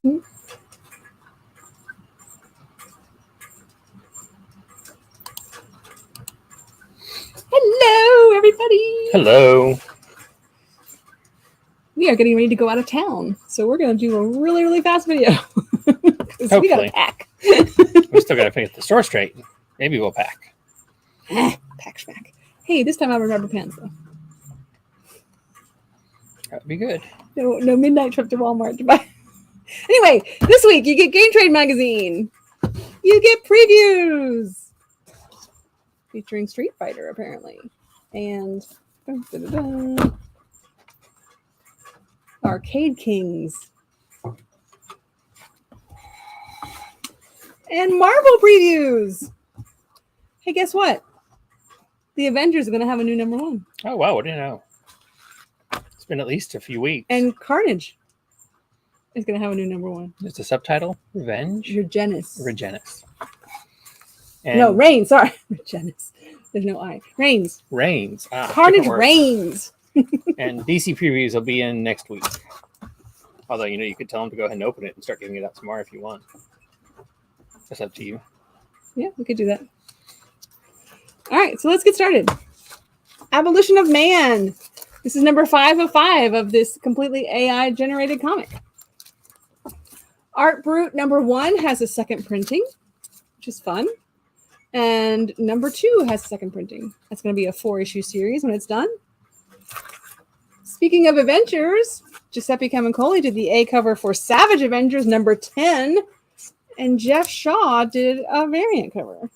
Hello, everybody. Hello. We are getting ready to go out of town, so we're going to do a really, really fast video. We got to pack. We still got to get the store straight. Maybe we'll pack. Pack schmack. Hey, this time I have rubber pants, though. That'd be good. No midnight trip to Walmart to buy. Anyway, this week you get Game Trade Magazine. You get previews featuring Street Fighter, apparently, and Arcade Kings and Marvel previews. Hey, guess what? The Avengers are going to have a new #1. Oh, wow. What do you know? It's been at least a few weeks. And Carnage is going to have a new #1. There's a subtitle? Revenge? Regenis. And no, Reigns. Sorry. Regenis. There's no I. Reigns. Carnage Reigns. And DC previews will be in next week. Although, you could tell them to go ahead and open it and start giving it out tomorrow if you want. That's up to you. Yeah, we could do that. All right, so let's get started. Abolition of Man. This is number 5 of 5 of this completely AI-generated comic. Art Brute #1 has a second printing, which is fun. And #2 has second printing. That's going to be a 4-issue series when it's done. Speaking of adventures, Giuseppe Camuncoli did the A cover for Savage Avengers #10, and Jeff Shaw did a variant cover.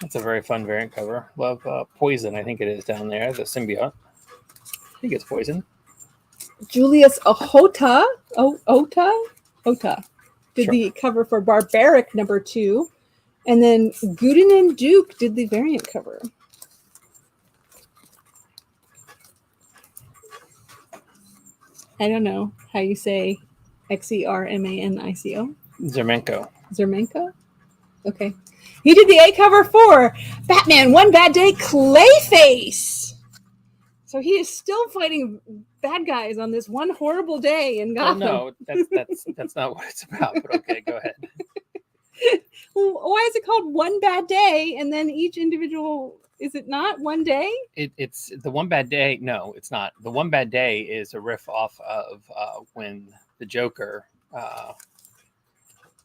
That's a very fun variant cover. Love Poison, I think it is down there, the symbiote. I think it's Poison. Julius Ota did the cover for Barbaric #2, and then Gooden and Duke did the variant cover. I don't know how you say Xermanico. Zermenko? Okay. He did the A cover for Batman One Bad Day Clayface. So he is still fighting bad guys on this one horrible day in Gotham. Well, no, that's not what it's about, but okay, go ahead. Well, why is it called One Bad Day and then each individual, is it not one day? It's the One Bad Day. No, it's not. The One Bad Day is a riff off of when the Joker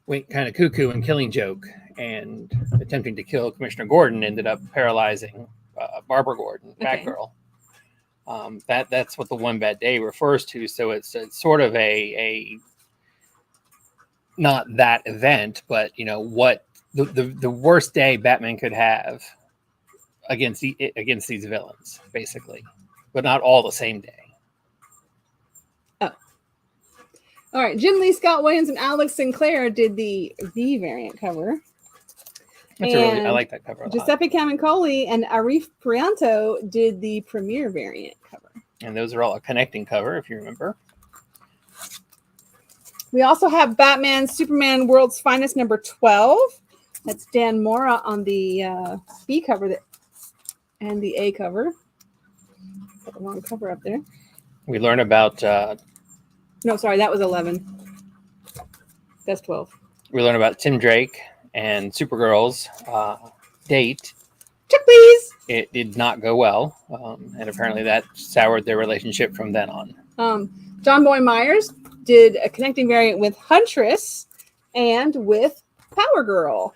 went kind of cuckoo and Killing Joke and attempting to kill Commissioner Gordon ended up paralyzing Barbara Gordon, Batgirl. That's what the One Bad Day refers to. So it's sort of a not that event, but what the worst day Batman could have against these villains, basically, but not all the same day. All right, Jim Lee, Scott Williams, and Alex Sinclair did the V variant cover. I like that cover a lot. Giuseppe Camuncoli and Arif Prianto did the premiere variant cover. And those are all a connecting cover, if you remember. We also have Batman, Superman, World's Finest #12. That's Dan Mora on the B cover and the A cover. Put the wrong cover up there. We learn about... No, sorry, that was 11. That's 12. We learn about Tim Drake and Supergirl's date. Check, please. It did not go well, and apparently that soured their relationship from then on. John Boy Myers did a connecting variant with Huntress and with Power Girl.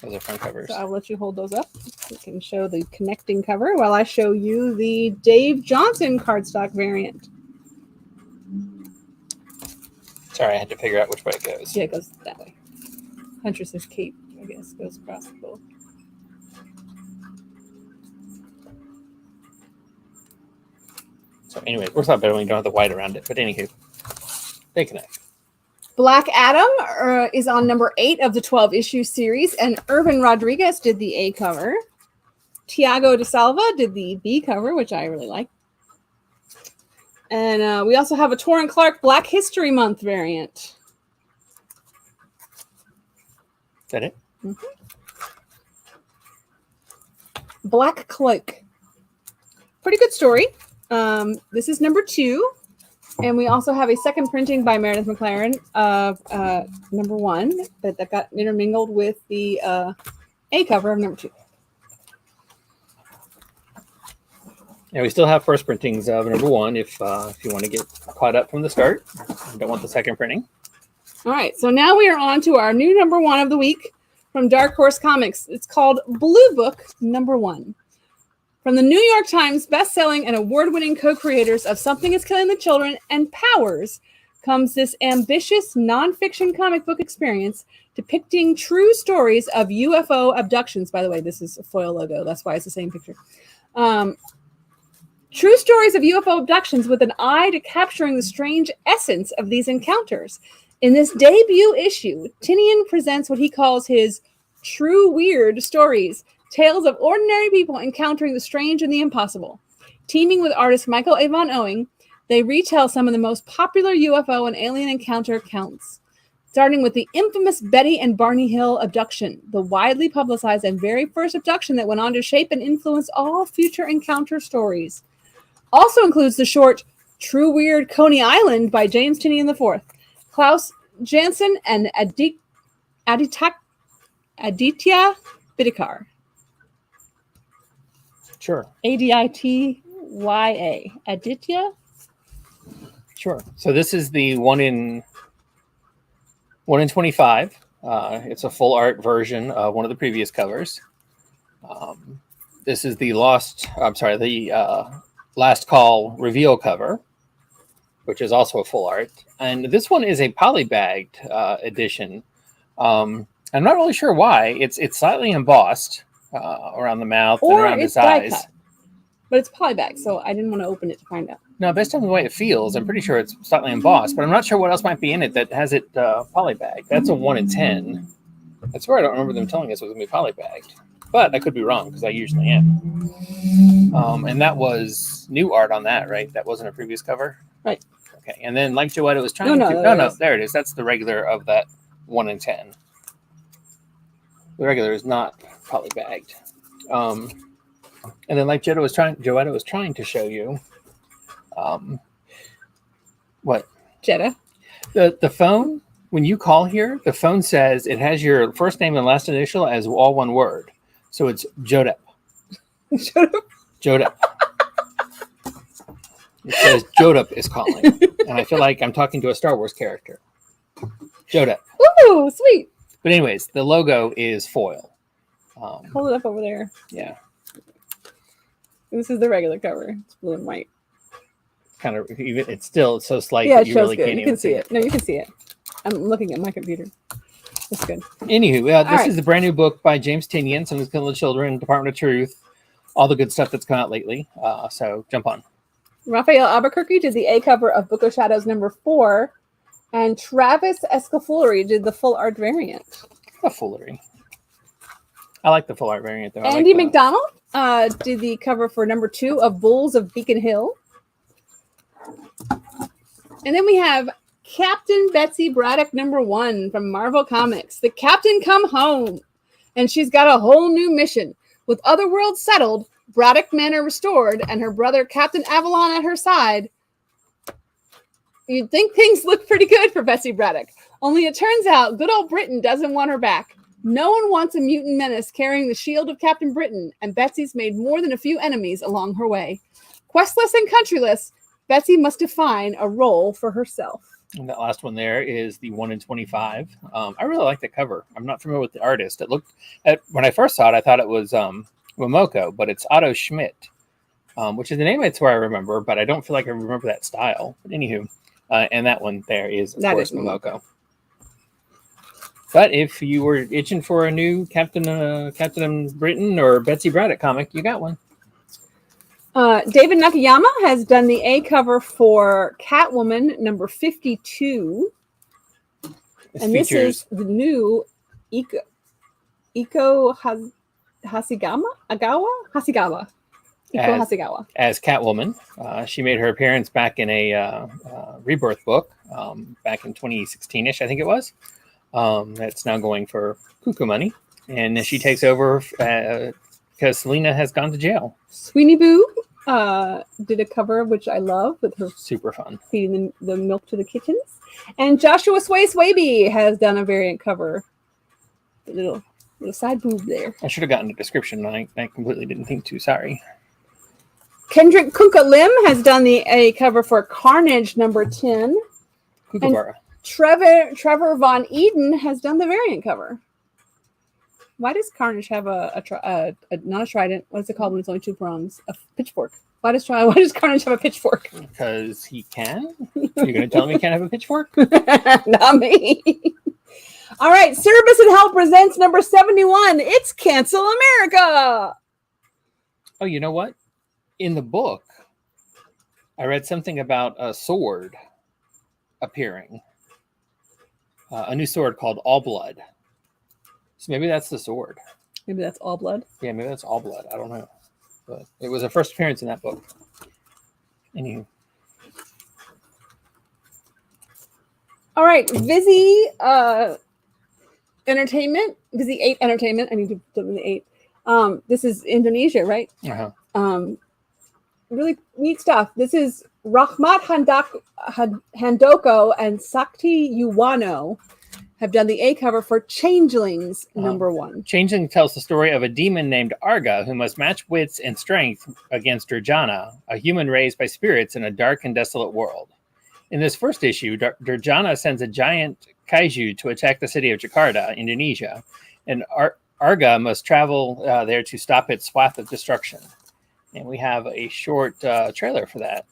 Those are fun covers. So I'll let you hold those up. You can show the connecting cover while I show you the Dave Johnson cardstock variant. Sorry, I had to figure out which way it goes. Yeah, it goes that way. Huntress's cape, I guess, goes across both. So anyway, it works out better when you don't have the white around it. But anywho, they connect. Black Adam is on #8 of the 12-issue series, and Irvin Rodriguez did the A cover. Tiago de Salva did the B cover, which I really like. And we also have a Torrin Clark Black History Month variant. Is that it? Mm-hmm. Black Cloak. Pretty good story. This is #2. And we also have a second printing by Meredith McLaren of number 1 that got intermingled with the A cover of number 2. And we still have first printings of number 1 if you want to get caught up from the start. You don't want the second printing. All right, so now we are on to our new number 1 of the week from Dark Horse Comics. It's called Blue Book number 1. From the New York Times best-selling and award-winning co-creators of Something is Killing the Children and Powers comes this ambitious non-fiction comic book experience depicting true stories of UFO abductions. By the way, this is a foil logo. That's why it's the same picture. True stories of UFO abductions with an eye to capturing the strange essence of these encounters. In this debut issue, Tinian presents what he calls his true weird stories, tales of ordinary people encountering the strange and the impossible. Teaming with artist Michael Avon Owing, they retell some of the most popular UFO and alien encounter accounts, starting with the infamous Betty and Barney Hill abduction, the widely publicized and very first abduction that went on to shape and influence all future encounter stories. Also includes the short True Weird Coney Island by James Tinian IV, Klaus Janson, and Aditya Bidikar. Sure. Aditya. Aditya? Sure. So this is the 1 in 25. It's a full art version of one of the previous covers. This is the Last Call reveal cover, which is also a full art. And this one is a polybagged edition. I'm not really sure why. It's slightly embossed around the mouth and around his eyes. Cut, but it's polybag, so I didn't want to open it to find out. No, based on the way it feels, I'm pretty sure it's slightly embossed, but I'm not sure what else might be in it that has it polybagged. That's a 1 in 10. I swear I don't remember them telling us it was going to be polybagged, but I could be wrong because I usually am. And that was new art on that, right? That wasn't a previous cover? Right. Okay, and then like Joetta was trying to... there it is. That's the regular of that 1 in 10. The regular is not polybagged. And then like Joetta was trying to show you... what? Jetta. The phone, when you call here, the phone says it has your first name and last initial as all one word. So it's Joetta. Joetta. It says Joetta is calling. And I feel like I'm talking to a Star Wars character. Joetta. Ooh, sweet. But anyways, the logo is foil. Hold it up over there. Yeah. This is the regular cover. It's blue and white. Kind of, it's so slight yeah, that you really good. can't You even can see it. No, you can see it. I'm looking at my computer. That's good. Anywho, this is the brand new book by James Tinian, Something's Killing the Children, Department of Truth, all the good stuff that's come out lately. So jump on. Raphael Albuquerque did the A cover of Book of Shadows number 4, and Travis Escafulleri did the full art variant. A foolery. I like the full art variant though. Andy McDonald did the cover for number 2 of Bulls of Beacon Hill. And then we have Captain Betsy Braddock number 1 from Marvel Comics. The Captain come home, and she's got a whole new mission. With other worlds settled, Braddock Manor restored, and her brother Captain Avalon at her side, you'd think things look pretty good for Betsy Braddock. Only it turns out good old Britain doesn't want her back. No one wants a mutant menace carrying the shield of Captain Britain, and Betsy's made more than a few enemies along her way. Questless and countryless, Betsy must define a role for herself. And that last one there is the 1 in 25. I really like the cover. I'm not familiar with the artist. It looked when I first saw it, I thought it was Momoko, but it's Otto Schmidt, which is the name I swear I remember, but I don't feel like I remember that style. But anywho, and that one there is, of course, Momoko. But if you were itching for a new Captain Britain or Betsy Braddock comic, you got one. David Nakayama has done the A cover for Catwoman number 52. This is the new Iko Hasegawa. As Catwoman. She made her appearance back in a Rebirth book back in 2016-ish, I think it was. That's now going for cuckoo money. And she takes over because Selena has gone to jail. Sweeney Boo. did a cover, which I love, with her Super fun. feeding the milk to the kittens. And Joshua Swaby has done a variant cover. A little side boob there. I should have gotten a description. I completely didn't think to. Sorry. Kendrick Kunka Lim has done a cover for Carnage number 10. Kookaburra. Trevor Von Eden has done the variant cover. Why does Carnage have a not a trident? What's it called when it's only 2 prongs? A pitchfork. Why does Carnage have a pitchfork? Because he can. You're going to tell me he can't have a pitchfork? Not me. All right, Service and Help presents number 71. It's Cancel America. Oh, you know what? In the book, I read something about a sword appearing. A new sword called All Blood. So maybe that's the sword. Maybe that's All Blood. Yeah, maybe that's All Blood. I don't know. But it was a first appearance in that book. Anywho. All right, Vizzy Entertainment. Vizzy 8 Entertainment. I need to put in the 8. This is Indonesia, right? Uh-huh. Really neat stuff. This is Rahmat Handoko and Sakti Yuwano have done the A cover for Changelings number 1. Changeling tells the story of a demon named Arga who must match wits and strength against Durjana, a human raised by spirits in a dark and desolate world. In this first issue, Durjana sends a giant kaiju to attack the city of Jakarta, Indonesia, and Arga must travel there to stop its swath of destruction. And we have a short trailer for that.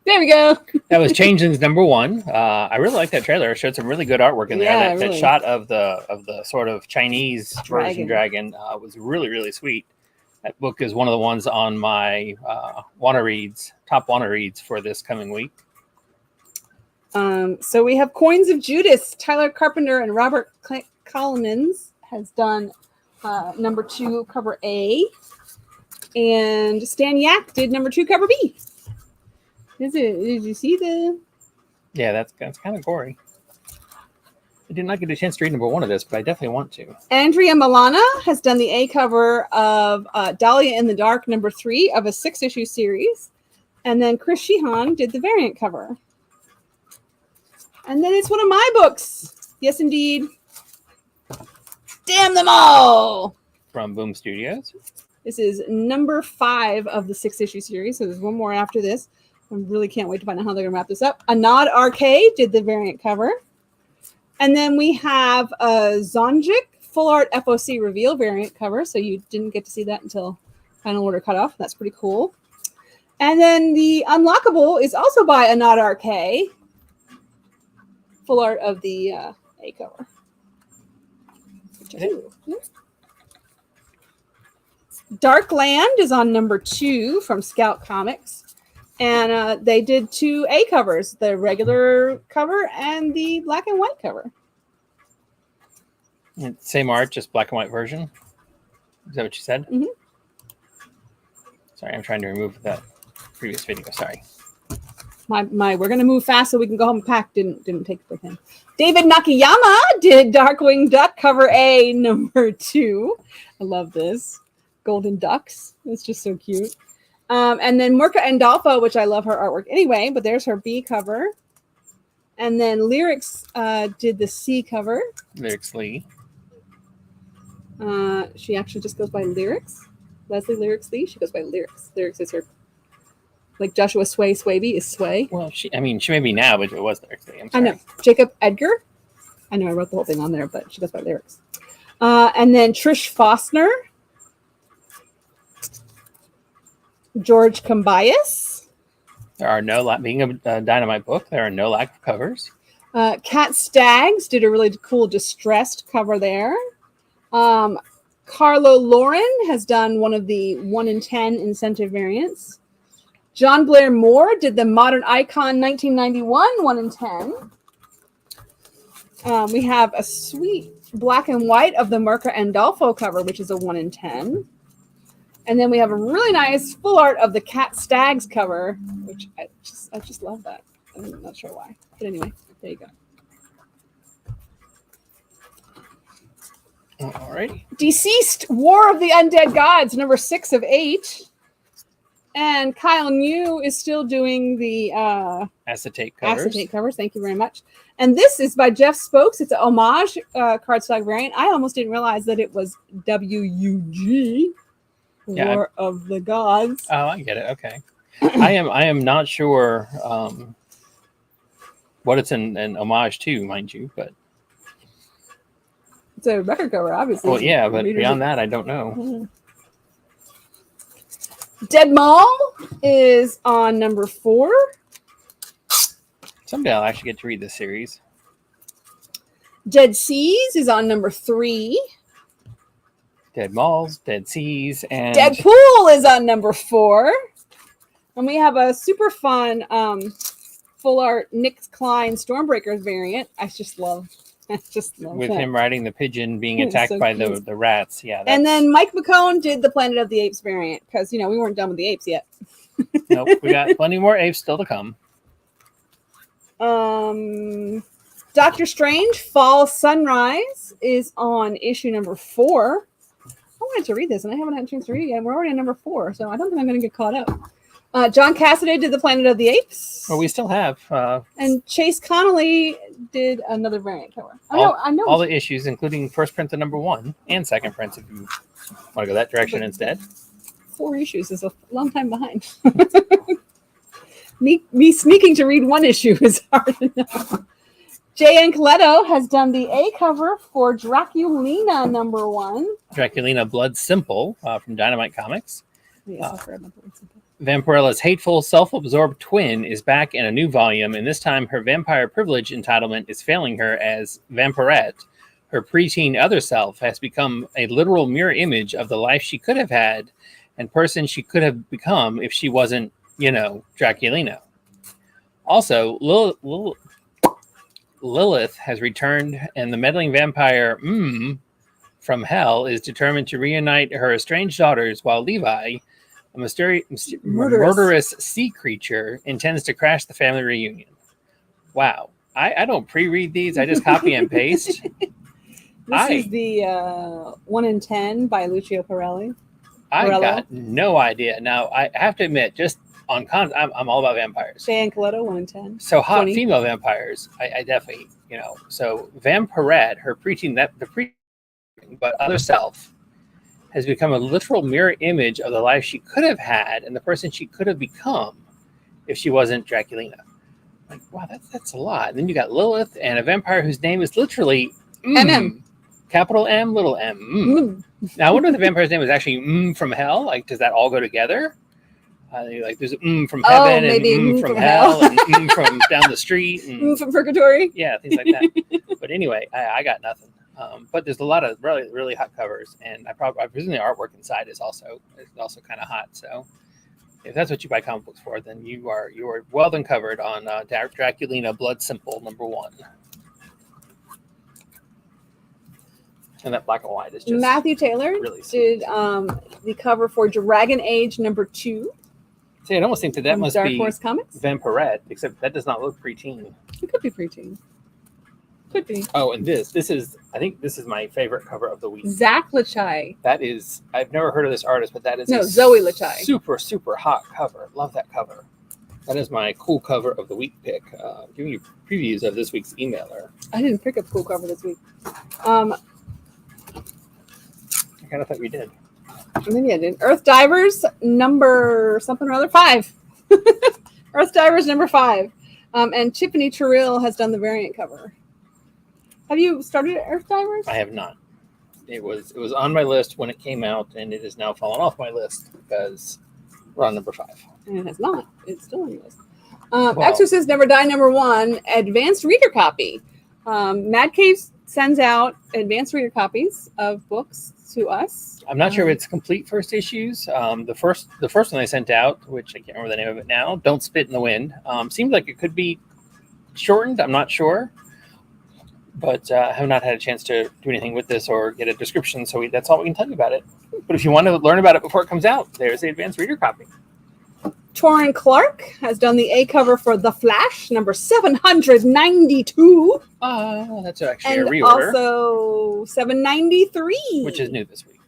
There we go. That was Changelings number 1. I really like that trailer. It showed some really good artwork in there. Yeah, That really. shot of the sort of Chinese version dragon was really, really sweet. That book is one of the ones on my top wanna reads for this coming week. So we have Coins of Judas. Tyler Carpenter and Robert Collins has done number 2 cover A, and Stan Yak did number 2 cover B. Did you see the? Yeah, that's kind of gory. I did not get a chance to read number 1 of this, but I definitely want to. Andrea Milana has done the A cover of Dahlia in the Dark number 3 of a 6-issue series, and then Chris Sheehan did the variant cover. And then it's one of my books. Yes, indeed. Damn them all! From Boom Studios. This is number 5 of the 6-issue series, so there's one more after this. I really can't wait to find out how they're going to wrap this up. Anad RK did the variant cover. And then we have a Zonjic Full Art FOC Reveal variant cover, so you didn't get to see that until Final Order cut off. That's pretty cool. And then the Unlockable is also by Anad RK. full art of the A cover. Dark Land is on number 2 from Scout Comics. And they did 2 A covers, the regular cover and the black and white cover. Same art, just black and white version. Is that what you said? Mm-hmm. Sorry, I'm trying to remove that previous video. Sorry. My we're gonna move fast so we can go home and pack. Didn't take it with him. David Nakayama did Darkwing Duck cover A number 2. I love this. Golden ducks. It's just so cute. And then Mirka Andolfo, which I love her artwork anyway, but there's her B cover. And then Lyrics did the C cover. Lyrics Lee. She actually just goes by Lyrics. Leslie Lyrics Lee. She goes by Lyrics. Lyrics is her, like Joshua Swaby is Sway. Well, she may be now, but it was Lyrics Lee. I'm sorry. I know. Jacob Edgar. I know I wrote the whole thing on there, but she goes by Lyrics. And then Trish Fostner. George Cambias. There are no being a Dynamite book. There are no lack of covers. Cat Staggs did a really cool distressed cover there. Carlo Lauren has done one of the 1 in 10 incentive variants. John Blair Moore did the Modern Icon 1991 1 in 10. We have a sweet black and white of the Mirka Andolfo cover, which is a 1 in 10. And then we have a really nice full art of the Cat Staggs cover, which I just love that. I'm not sure why. But anyway, there you go. All right. Deceased War of the Undead Gods, number 6 of 8. And Kyle New is still doing the acetate covers. Acetate covers. Thank you very much. And this is by Jeff Spokes. It's an homage cardstock variant. I almost didn't realize that it was WUG. Yeah, War of the Gods. Oh, I get it. Okay. I am not sure what it's an homage to, mind you, but it's a record cover, obviously. Well, yeah, but beyond that, I don't know. Dead Mall is on number 4. Someday I'll actually get to read this series. Dead Seas is on number 3. Dead Malls, Dead Seas, and Deadpool is on number 4. And we have a super fun full art Nick Klein Stormbreakers variant. I just love with him riding the pigeon being It's attacked so by cute. the rats. Yeah. And then Mike McCone did the Planet of the Apes variant because, we weren't done with the apes yet. Nope, we got plenty more apes still to come. Doctor Strange Fall Sunrise is on issue number 4. I wanted to read this and I haven't had a chance to read it yet. We're already on number 4, so I don't think I'm going to get caught up. John Cassaday did the Planet of the Apes. Well, we still have And Chase Connolly did another variant cover. I know. all the issues, including first print of number 1 and second prints, if you want to go that direction instead. 4 issues is a long time behind. me sneaking to read 1 issue is hard enough. J.N. Coletto has done the A cover for Draculina number 1. Draculina Blood Simple from Dynamite Comics. Yes, I've read Blood Simple. Vampirella's hateful, self-absorbed twin is back in a new volume, and this time her vampire privilege entitlement is failing her as Vampirette. Her preteen other self has become a literal mirror image of the life she could have had and person she could have become if she wasn't, Draculina. Also, Lilith has returned, and the meddling vampire from hell is determined to reunite her estranged daughters, while Levi, a murderous sea creature, intends to crash the family reunion. Wow. I don't pre-read these. I just copy and paste. This is the 1 in 10 by Lucio Pirelli. I got no idea. Now, I have to admit, just on I'm all about vampires. J.N. Coletto, 1 in 10. So hot 20. female vampires, I definitely, So Vampirette, her but other self, has become a literal mirror image of the life she could have had and the person she could have become if she wasn't Draculina. Like, wow, that's a lot. And then you got Lilith and a vampire whose name is literally MM. Capital M, little m. Now, I wonder if the vampire's name was actually from hell. Like, does that all go together? Like there's from heaven and from hell and from down the street and from purgatory. Yeah, things like that. But anyway, I got nothing. But there's a lot of really, really hot covers, and I presume the artwork inside is also kind of hot. So if that's what you buy comic books for, then you are well then covered on Draculina Blood Simple #1. And that black and white is just Matthew Taylor really sweet. did the cover for Dragon Age #2. See, I almost think that must Dark be Horse Comics. Vampirette, except that does not look preteen. It could be preteen. Could be. Oh, and I think this is my favorite cover of the week. Zach Lachai. That is, I've never heard of this artist, but that is Zoe Lachai. Super, super hot cover. Love that cover. That is my cool cover of the week pick. Giving you previews of this week's emailer. I didn't pick a cool cover this week. I kind of thought we did. Maybe I did. Earth Divers #5. Earth Divers #5. And Tiffany Terrell has done the variant cover. Have you started Earth Divers? I have not. It was on my list when it came out, and it has now fallen off my list because we're on #5. And it has not. It's still on your list. Exorcist Never Die #1, advanced reader copy. Mad Cave sends out advanced reader copies of books to us. I'm not sure if it's complete first issues. The first one they sent out, which I can't remember the name of it now, Don't Spit in the Wind, seems like it could be shortened. I'm not sure. But I have not had a chance to do anything with this or get a description, so that's all we can tell you about it. But if you want to learn about it before it comes out, there's the advanced reader copy. Torrin Clark has done the A cover for The Flash, #792. That's actually and a reorder. Also 793. Which is new this week.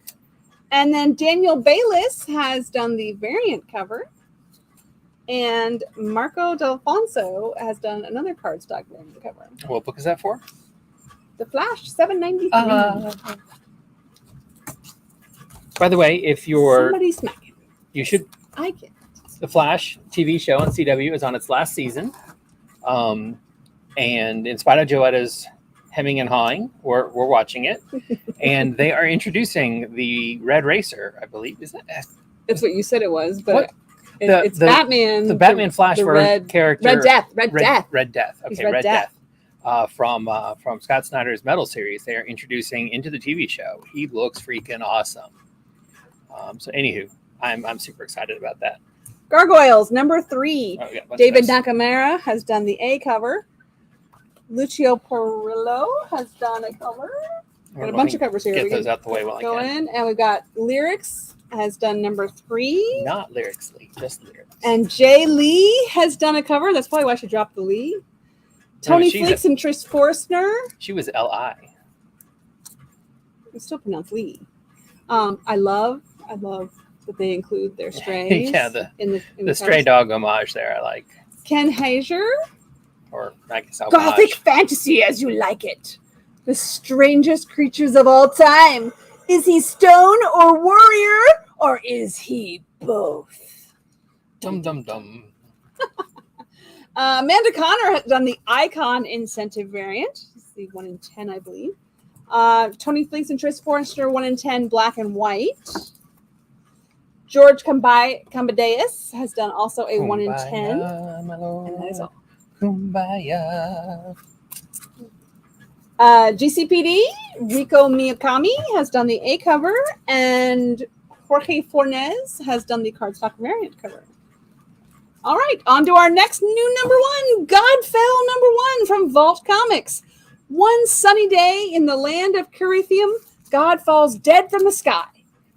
And then Daniel Bayliss has done the variant cover. And Marco D'Alfonso has done another cardstock variant cover. What book is that for? The Flash, 793. By the way, if you're... Somebody smack it. You should... I can't. The Flash TV show on CW is on its last season. And in spite of Joetta's hemming and hawing, we're watching it. And they are introducing the Red Racer, I believe. Is that? That's what you said it was, but What? it's Batman. The Batman Flash character. Red Death. Red Death. Okay, Red Death. From Scott Snyder's Metal series. They are introducing into the TV show. He looks freaking awesome. So anywho, I'm super excited about that. Gargoyles, #3. David Nakamura Nakamura has done the A cover. Lucio Perillo has done a cover. Got a bunch of covers here. Get those out the way while I go can. in, and we got Lyrics has done #3. Not Lyrically, just Lyrics. And Jay Lee has done a cover. That's probably why I should drop the Lee. Tony Fleeks and Trish Forstner. She was L.I. It's still pronounced Lee. I love that they include their strays. Yeah, in the stray dog homage there. I like. Ken Hager. Or I guess homage. Gothic fantasy as you like it. The strangest creatures of all time. Is he stone or warrior, or is he both? Dum dum dum. Amanda Connor has done the Icon Incentive variant. It's the 1 in 10, I believe. Tony Fleeks and Trish Forrester, 1 in 10, black and white. George Cambadeus has done also a 1 in 10. My Lord. And that is all. Kumbaya. GCPD, Rico Miyakami has done the A cover, and Jorge Fornes has done the cardstock variant cover. All right, on to our next new #1, Godfell #1 from Vault Comics. One sunny day in the land of Curithium, God falls dead from the sky.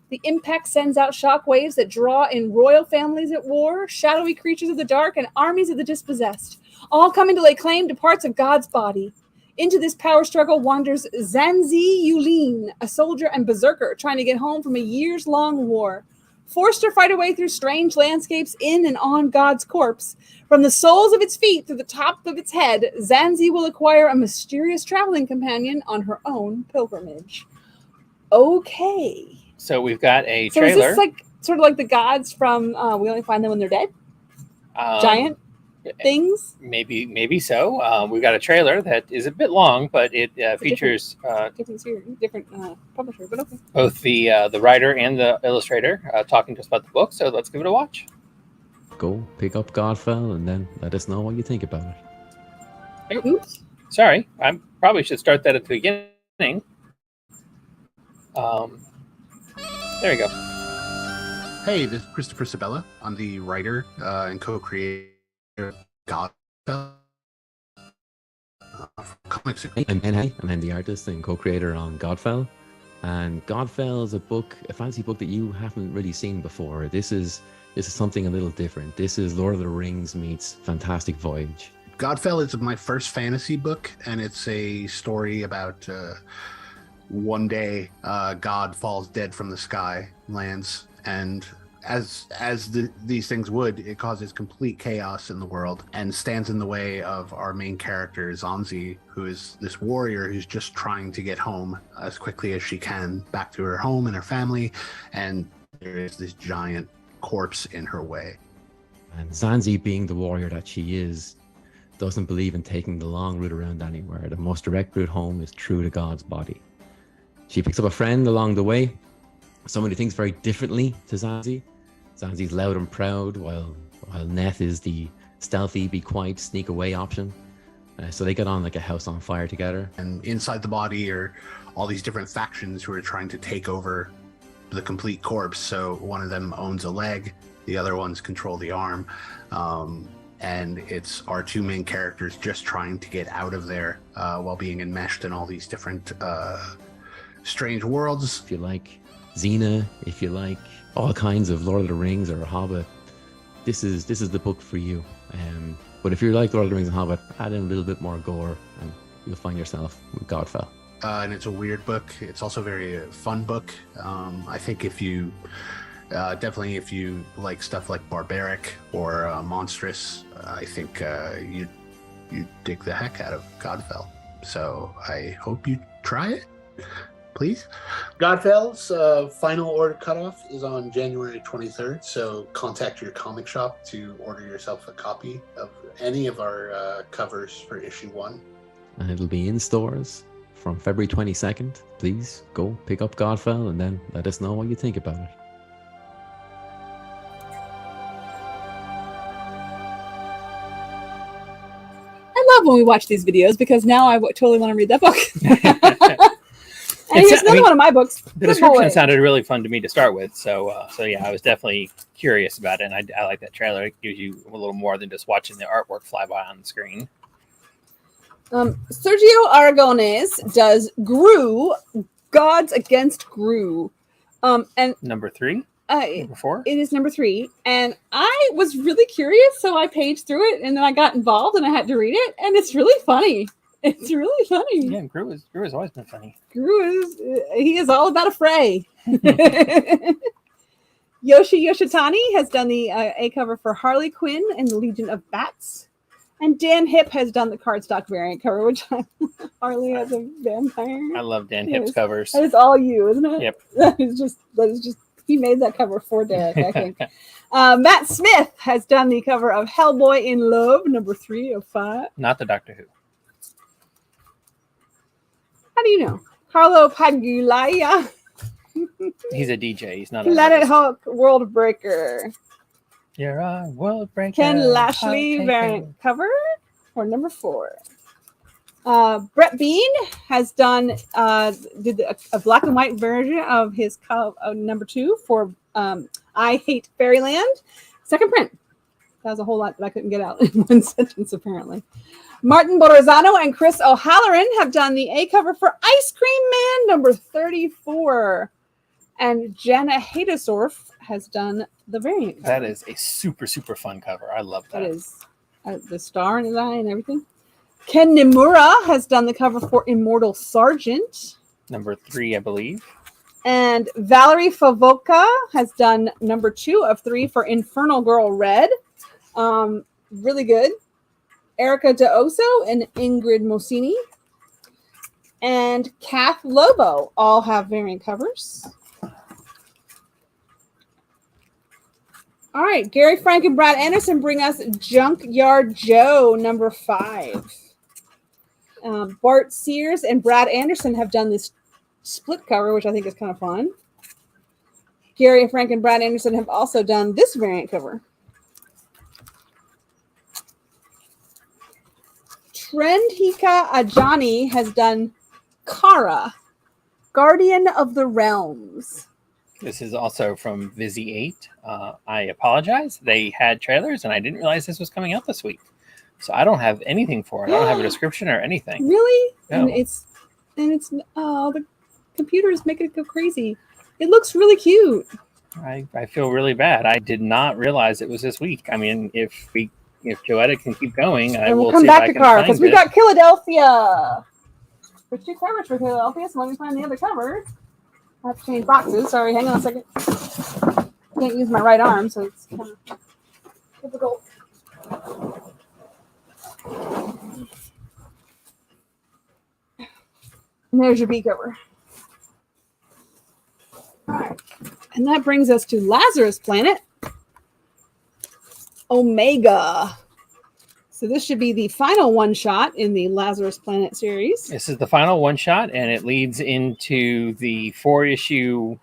The impact sends out shockwaves that draw in royal families at war, shadowy creatures of the dark, and armies of the dispossessed, all coming to lay claim to parts of God's body. Into this power struggle wanders Zanzi Yulin, a soldier and berserker trying to get home from a years-long war. Forced to fight her way through strange landscapes in and on God's corpse, from the soles of its feet to the top of its head, Zanzi will acquire a mysterious traveling companion on her own pilgrimage. Okay. So we've got a So trailer. is this like sort of like the gods from We Only Find Them When They're Dead? Giant things? Maybe so. We've got a trailer that is a bit long, but it features different publisher, but okay. both the writer and the illustrator talking to us about the book. So let's give it a watch. go pick up Godfell and then let us know what you think about it. Oops. Sorry, I probably should start that at the beginning. There we go. Hey, this is Christopher Sabella. I'm the writer and co-creator of Godfell. Comics. I'm Ben Hay, and I'm the artist and co-creator on Godfell. And Godfell is a fantasy book that you haven't really seen before. This is something a little different. This is Lord of the Rings meets Fantastic Voyage. Godfell is my first fantasy book, and it's a story about one day God falls dead from the sky, lands, and as these things would, it causes complete chaos in the world and stands in the way of our main character, Zanzi, who is this warrior who's just trying to get home as quickly as she can back to her home and her family, and there is this giant corpse in her way. And Zanzi, being the warrior that she is, doesn't believe in taking the long route around anywhere. The most direct route home is through to God's body. She picks up a friend along the way, someone who thinks very differently to Zanzi. Zanzi's loud and proud, while Neth is the stealthy, be quiet, sneak away option. So they get on like a house on fire together. And inside the body are all these different factions who are trying to take over the complete corpse. So one of them owns a leg, the other ones control the arm. And it's our two main characters just trying to get out of there while being enmeshed in all these different strange worlds. If you like Xena, if you like all kinds of Lord of the Rings or Hobbit, this is the book for you. But if you like Lord of the Rings and Hobbit, add in a little bit more gore and you'll find yourself with Godfell. And it's a weird book. It's also a very fun book. I think if you definitely if you like stuff like barbaric or monstrous, I think you dig the heck out of Godfell. So I hope you try it. Please. Godfell's final order cutoff is on January 23rd, so contact your comic shop to order yourself a copy of any of our covers for issue 1. And it'll be in stores from February 22nd. Please go pick up Godfell and then let us know what you think about it. I love when we watch these videos because now I totally want to read that book. And here's another one of my books. The description sounded really fun to me to start with, so yeah, I was definitely curious about it, and I like that trailer. It gives you a little more than just watching the artwork fly by on the screen. Sergio Aragonés does Gru, Gods Against Gru, and Number 3, number 4. It is number 3, and I was really curious, so I paged through it, and then I got involved, and I had to read it, and it's really funny. It's really funny. Yeah, Gru has always been funny. He is all about a fray. Yoshi Yoshitani has done the A cover for Harley Quinn and the Legion of Bats. And Dan Hipp has done the cardstock variant cover, which Harley as a vampire. I love Dan Hipp's covers. That is all you, isn't it? Yep. That is just he made that cover for Derek, I think. Matt Smith has done the cover of Hellboy in Love, number 3 of 5. Not the Doctor Who. How do you know? Carlo Pagulaya. He's a DJ. He's not a Planet Hulk World Breaker. You're a world breaker. Ken Lashley variant cover for number 4. Brett Bean has done did a black and white version of his number 2 for I Hate Fairyland. Second print. That was a whole lot that I couldn't get out in one sentence, apparently. Martin Borozano and Chris O'Halloran have done the A cover for Ice Cream Man number 34. And Jana Hadesorf has done the variant cover. That is a super, super fun cover. I love that. That is the star in his eye and everything. Ken Nimura has done the cover for Immortal Sergeant. Number 3, I believe. And Valerie Favoka has done number 2 of 3 for Infernal Girl Red. Really good. Erica D'Oso and Ingrid Mosini. And Kath Lobo all have variant covers. All right, Gary Frank and Brad Anderson bring us Junkyard Joe, number 5. Bart Sears and Brad Anderson have done this split cover, which I think is kind of fun. Gary Frank and Brad Anderson have also done this variant cover. friend Hika Ajani has done Kara, Guardian of the Realms. This is also from Vizzy 8. I apologize. They had trailers, and I didn't realize this was coming out this week. So I don't have anything for it. I don't have a description or anything. Really? No. And it's the computer is making it go crazy. It looks really cute. I feel really bad. I did not realize it was this week. I mean, if Joetta can keep going, I And will we'll come see back if I to can Kara find because we it. got Philadelphia. There's 2 covers for Philadelphia, so let me find the other cover. I have to change boxes. Sorry, hang on a second. Can't use my right arm, so it's kind of difficult. And there's your B cover. All right. And that brings us to Lazarus Planet, Omega. So this should be the final one-shot in the Lazarus Planet series. This is the final one-shot, and it leads into the 4-issue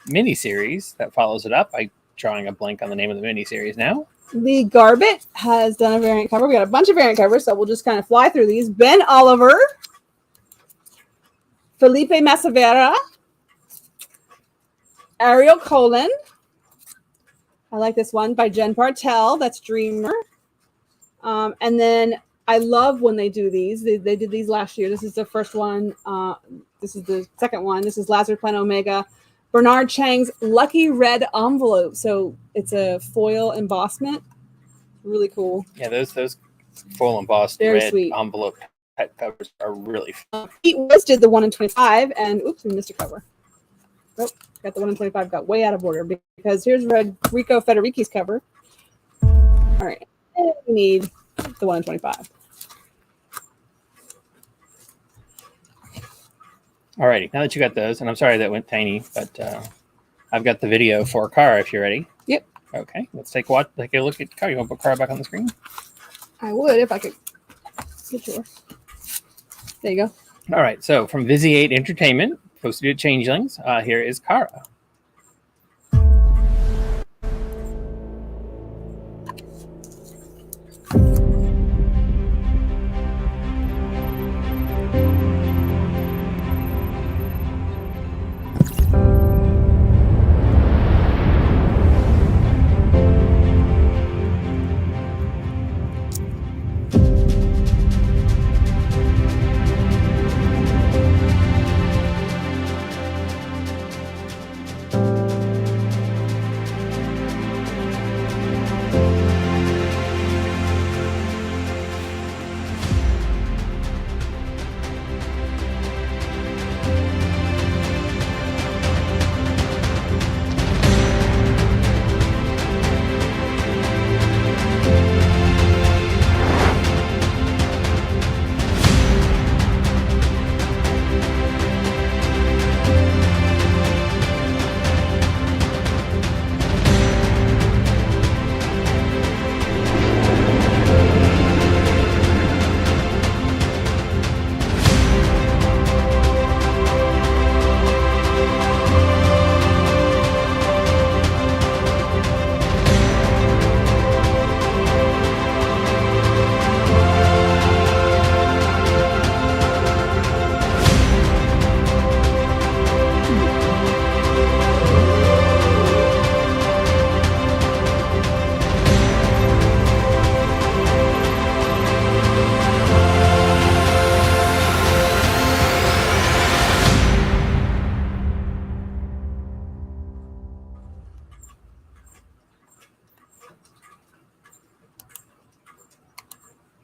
miniseries that follows it up. I'm drawing a blank on the name of the miniseries now. Lee Garbett has done a variant cover. We got a bunch of variant covers, so we'll just kind of fly through these. Ben Oliver, Felipe Masavera, Ariel Colin. I like this one by Jen Bartel. That's Dreamer. And then I love when they do these. They did these last year. This is the first one. This is the second one. This is Lazarus Planet Omega. Bernard Chang's Lucky Red Envelope. So it's a foil embossment. Really cool. Yeah, those full embossed Very red sweet. envelope type covers are really fun. Pete Woods did the 1 in 25, and oops, we missed a cover. Nope, got the 1 in 25, got way out of order because here's Rico Federici's cover. All right, and we need the 1 in 25. Alrighty, now that you got those, and I'm sorry that went tiny, but I've got the video for Kara if you're ready. Yep. Okay, let's take a look at Kara. You want to put Kara back on the screen? I would if I could get yours. There you go. All right, so from Vizzy 8 Entertainment, posted at Changelings, here is Kara.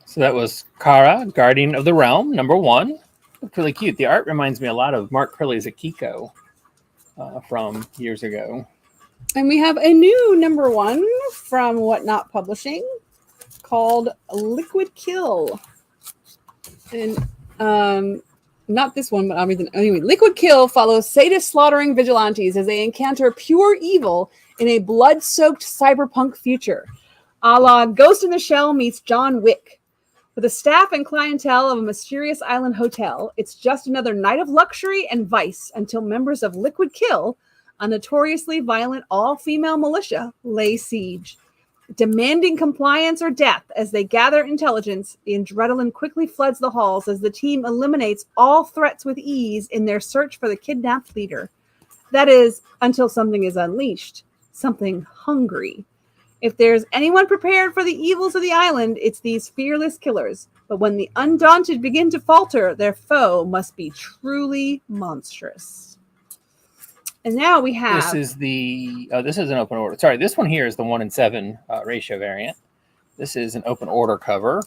So that was Kara, Guardian of the Realm, #1. Looked really cute. The art reminds me a lot of Mark Curley's Akiko from years ago. And we have a new #1 from Whatnot Publishing called Liquid Kill. And not this one, but I'll read the anyway. Liquid Kill follows sadist slaughtering vigilantes as they encounter pure evil in a blood-soaked cyberpunk future, a la Ghost in the Shell meets John Wick. For the staff and clientele of a mysterious island hotel, it's just another night of luxury and vice until members of Liquid Kill, a notoriously violent all-female militia, lay siege. demanding compliance or death as they gather intelligence, the adrenaline quickly floods the halls as the team eliminates all threats with ease in their search for the kidnapped leader. That is, until something is unleashed, something hungry. If there's anyone prepared for the evils of the island, it's these fearless killers. But when the undaunted begin to falter, their foe must be truly monstrous. And now we have... This is an open order. Sorry, this one here is the 1-in-7 ratio variant. This is an open order cover.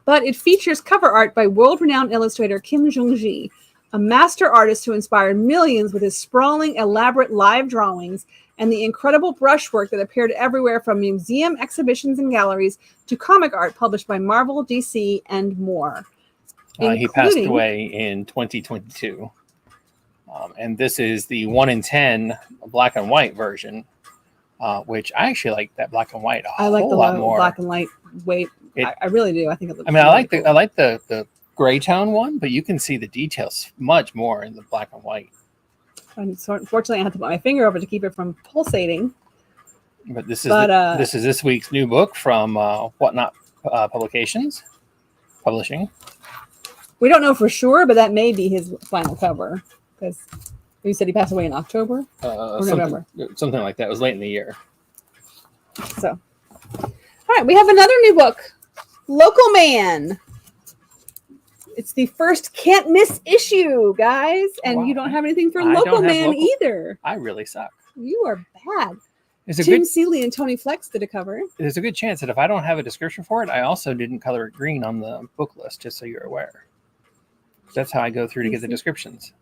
But it features cover art by world-renowned illustrator Kim Jong-ji, a master artist who inspired millions with his sprawling, elaborate live drawings and the incredible brushwork that appeared everywhere from museum exhibitions and galleries to comic art published by Marvel, DC, and more. He passed away in 2022. And this is the 1-in-10 black and white version, which I actually like that black and white a whole lot more. Black and white weight. I really do. I think it looks. I like the gray tone one, but you can see the details much more in the black and white. And so unfortunately, I had to put my finger over to keep it from pulsating. But this is this week's new book from Whatnot Publishing. We don't know for sure, but that may be his final cover because you said he passed away in October or November, something like that. It was late in the year. So, all right, we have another new book, Local Man. It's the first can't miss issue, guys. And wow. You don't have anything for Local Man either. I really suck. You are bad. Tim Seeley and Tony Flex did a cover. There's a good chance that if I don't have a description for it, I also didn't color it green on the book list, just so you're aware. That's how I go through to get the descriptions.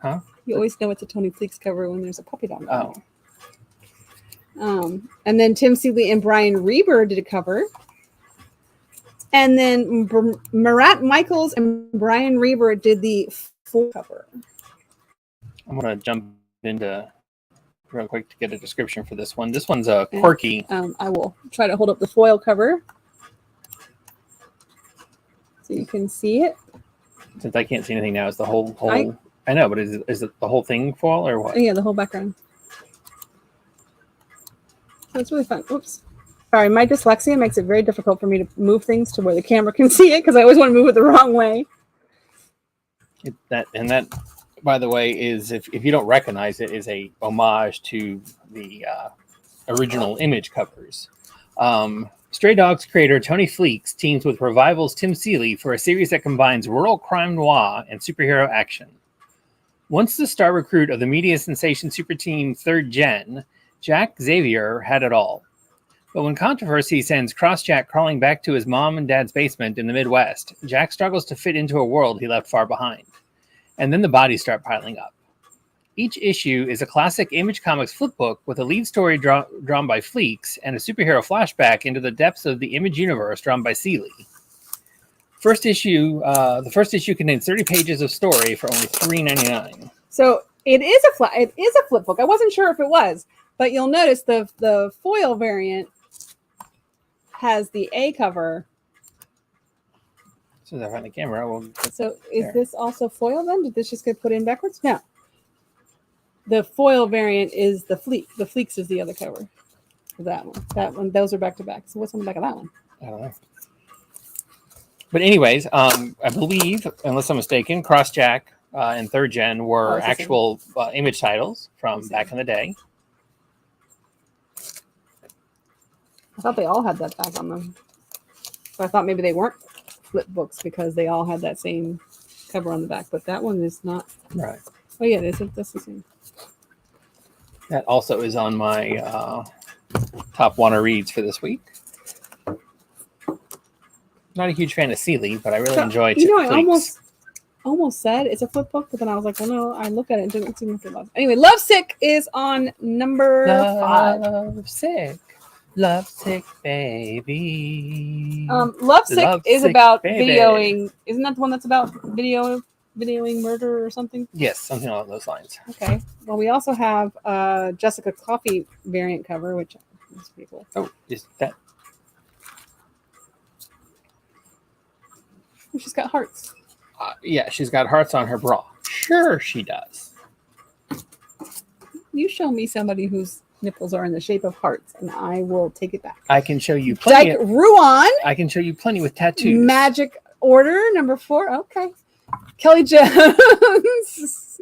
Huh? You always know it's a Tony Flex cover when there's a puppy dog. Oh. And then Tim Seeley and Brian Reber did a cover. And then Marat Michaels and Brian Reber did the full cover. I'm going to jump into real quick to get a description for this one. This one's a quirky. I will try to hold up the foil cover so you can see it. Since I can't see anything now, is the whole I know, but is it the whole thing foil or what? Yeah, the whole background. That's really fun. Oops. Sorry, my dyslexia makes it very difficult for me to move things to where the camera can see it because I always want to move it the wrong way. That, by the way, is if you don't recognize it, is a homage to the original Image covers. Stray Dogs creator Tony Fleeks teams with Revival's Tim Seeley for a series that combines rural crime noir and superhero action. Once the star recruit of the media sensation super team Third Gen, Jack Xavier had it all. But when controversy sends Crossjack crawling back to his mom and dad's basement in the Midwest, Jack struggles to fit into a world he left far behind. And then the bodies start piling up. Each issue is a classic Image Comics flipbook with a lead story drawn by Fleeks and a superhero flashback into the depths of the Image universe drawn by Seeley. The first issue contains 30 pages of story for only $3.99. So it is a flip book. I wasn't sure if it was, but you'll notice the foil variant has the A cover. So I find the camera. So is this also foil then? Did this just get put in backwards? No. The foil variant is the Fleek. The Fleeks is the other cover for that one. That one, those are back to back. So what's on the back of that one? I don't know. But anyways, I believe, unless I'm mistaken, Crossjack and Third Gen were actual Image titles from back in the day. I thought they all had that back on them. So I thought maybe they weren't flip books because they all had that same cover on the back. But that one is not. Right. Oh, yeah, that's the same. That also is on my top wanna reads for this week. Not a huge fan of Seeley, but I really enjoy it. I almost said it's a flip book, but then I was like, well, no, I look at it and didn't seem like it was. Anyway, Lovesick is on number 5. Lovesick, baby. Lovesick is about videoing. Isn't that the one that's about videoing murder or something? Yes, something along those lines. Okay. Well, we also have Jessica Coffey variant cover, which is pretty cool. Oh, is that? She's got hearts. Yeah, she's got hearts on her bra. Sure, she does. You show me somebody whose nipples are in the shape of hearts, and I will take it back. I can show you plenty. Dyke Ruan, I can show you plenty with tattoos. Magic Order number 4. Okay. Kelly Jones.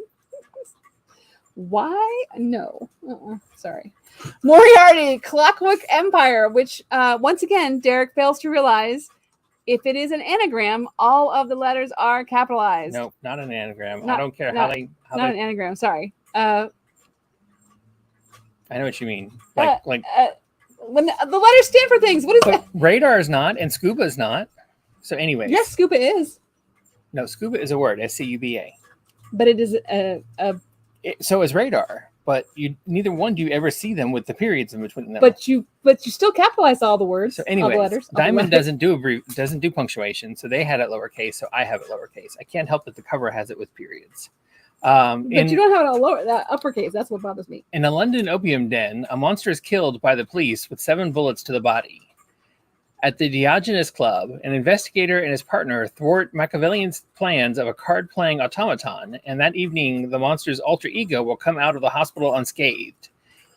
Why? No. Sorry. Moriarty, Clockwork Empire, which once again, Derek fails to realize if it is an anagram, all of the letters are capitalized. No, not an anagram. Not- I don't care not- how they. Not an anagram. Sorry. I know what you mean. Like When the letters stand for things. What is that? radar is not, and scuba is not. So anyway. Yes, scuba is, No, scuba is a word. SCUBA. but it is So is radar, but neither one do you ever see them with the periods in between them. but you still capitalize all the words. So all anyway, the letters. all the Diamond letters. doesn't do punctuation, so they had it lowercase, so I have it lowercase. I can't help that the cover has it with periods. But you don't have it all that uppercase. That's what bothers me. In a London opium den, a monster is killed by the police with 7 bullets to the body. At the Diogenes Club, an investigator and his partner thwart Machiavellian's plans of a card-playing automaton, and that evening the monster's alter ego will come out of the hospital unscathed.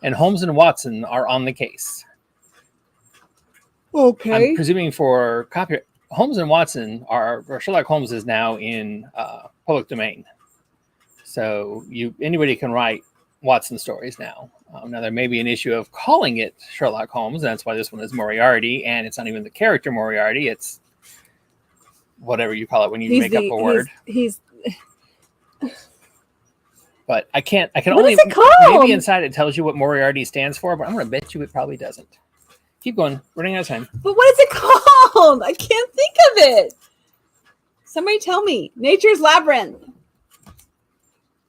And Holmes and Watson are on the case. Okay. I'm presuming for copyright. Holmes and Watson or Sherlock Holmes is now in public domain. So anybody can write Watson stories now. Now there may be an issue of calling it Sherlock Holmes. And that's why this one is Moriarty, and it's not even the character Moriarty. It's whatever you call it when you make up a word. He's But I can What only is it called? maybe inside it tells you what Moriarty stands for, but I'm going to bet you it probably doesn't. Keep going. Running out of time. But what is it called? I can't think of it. Somebody tell me. Nature's Labyrinth.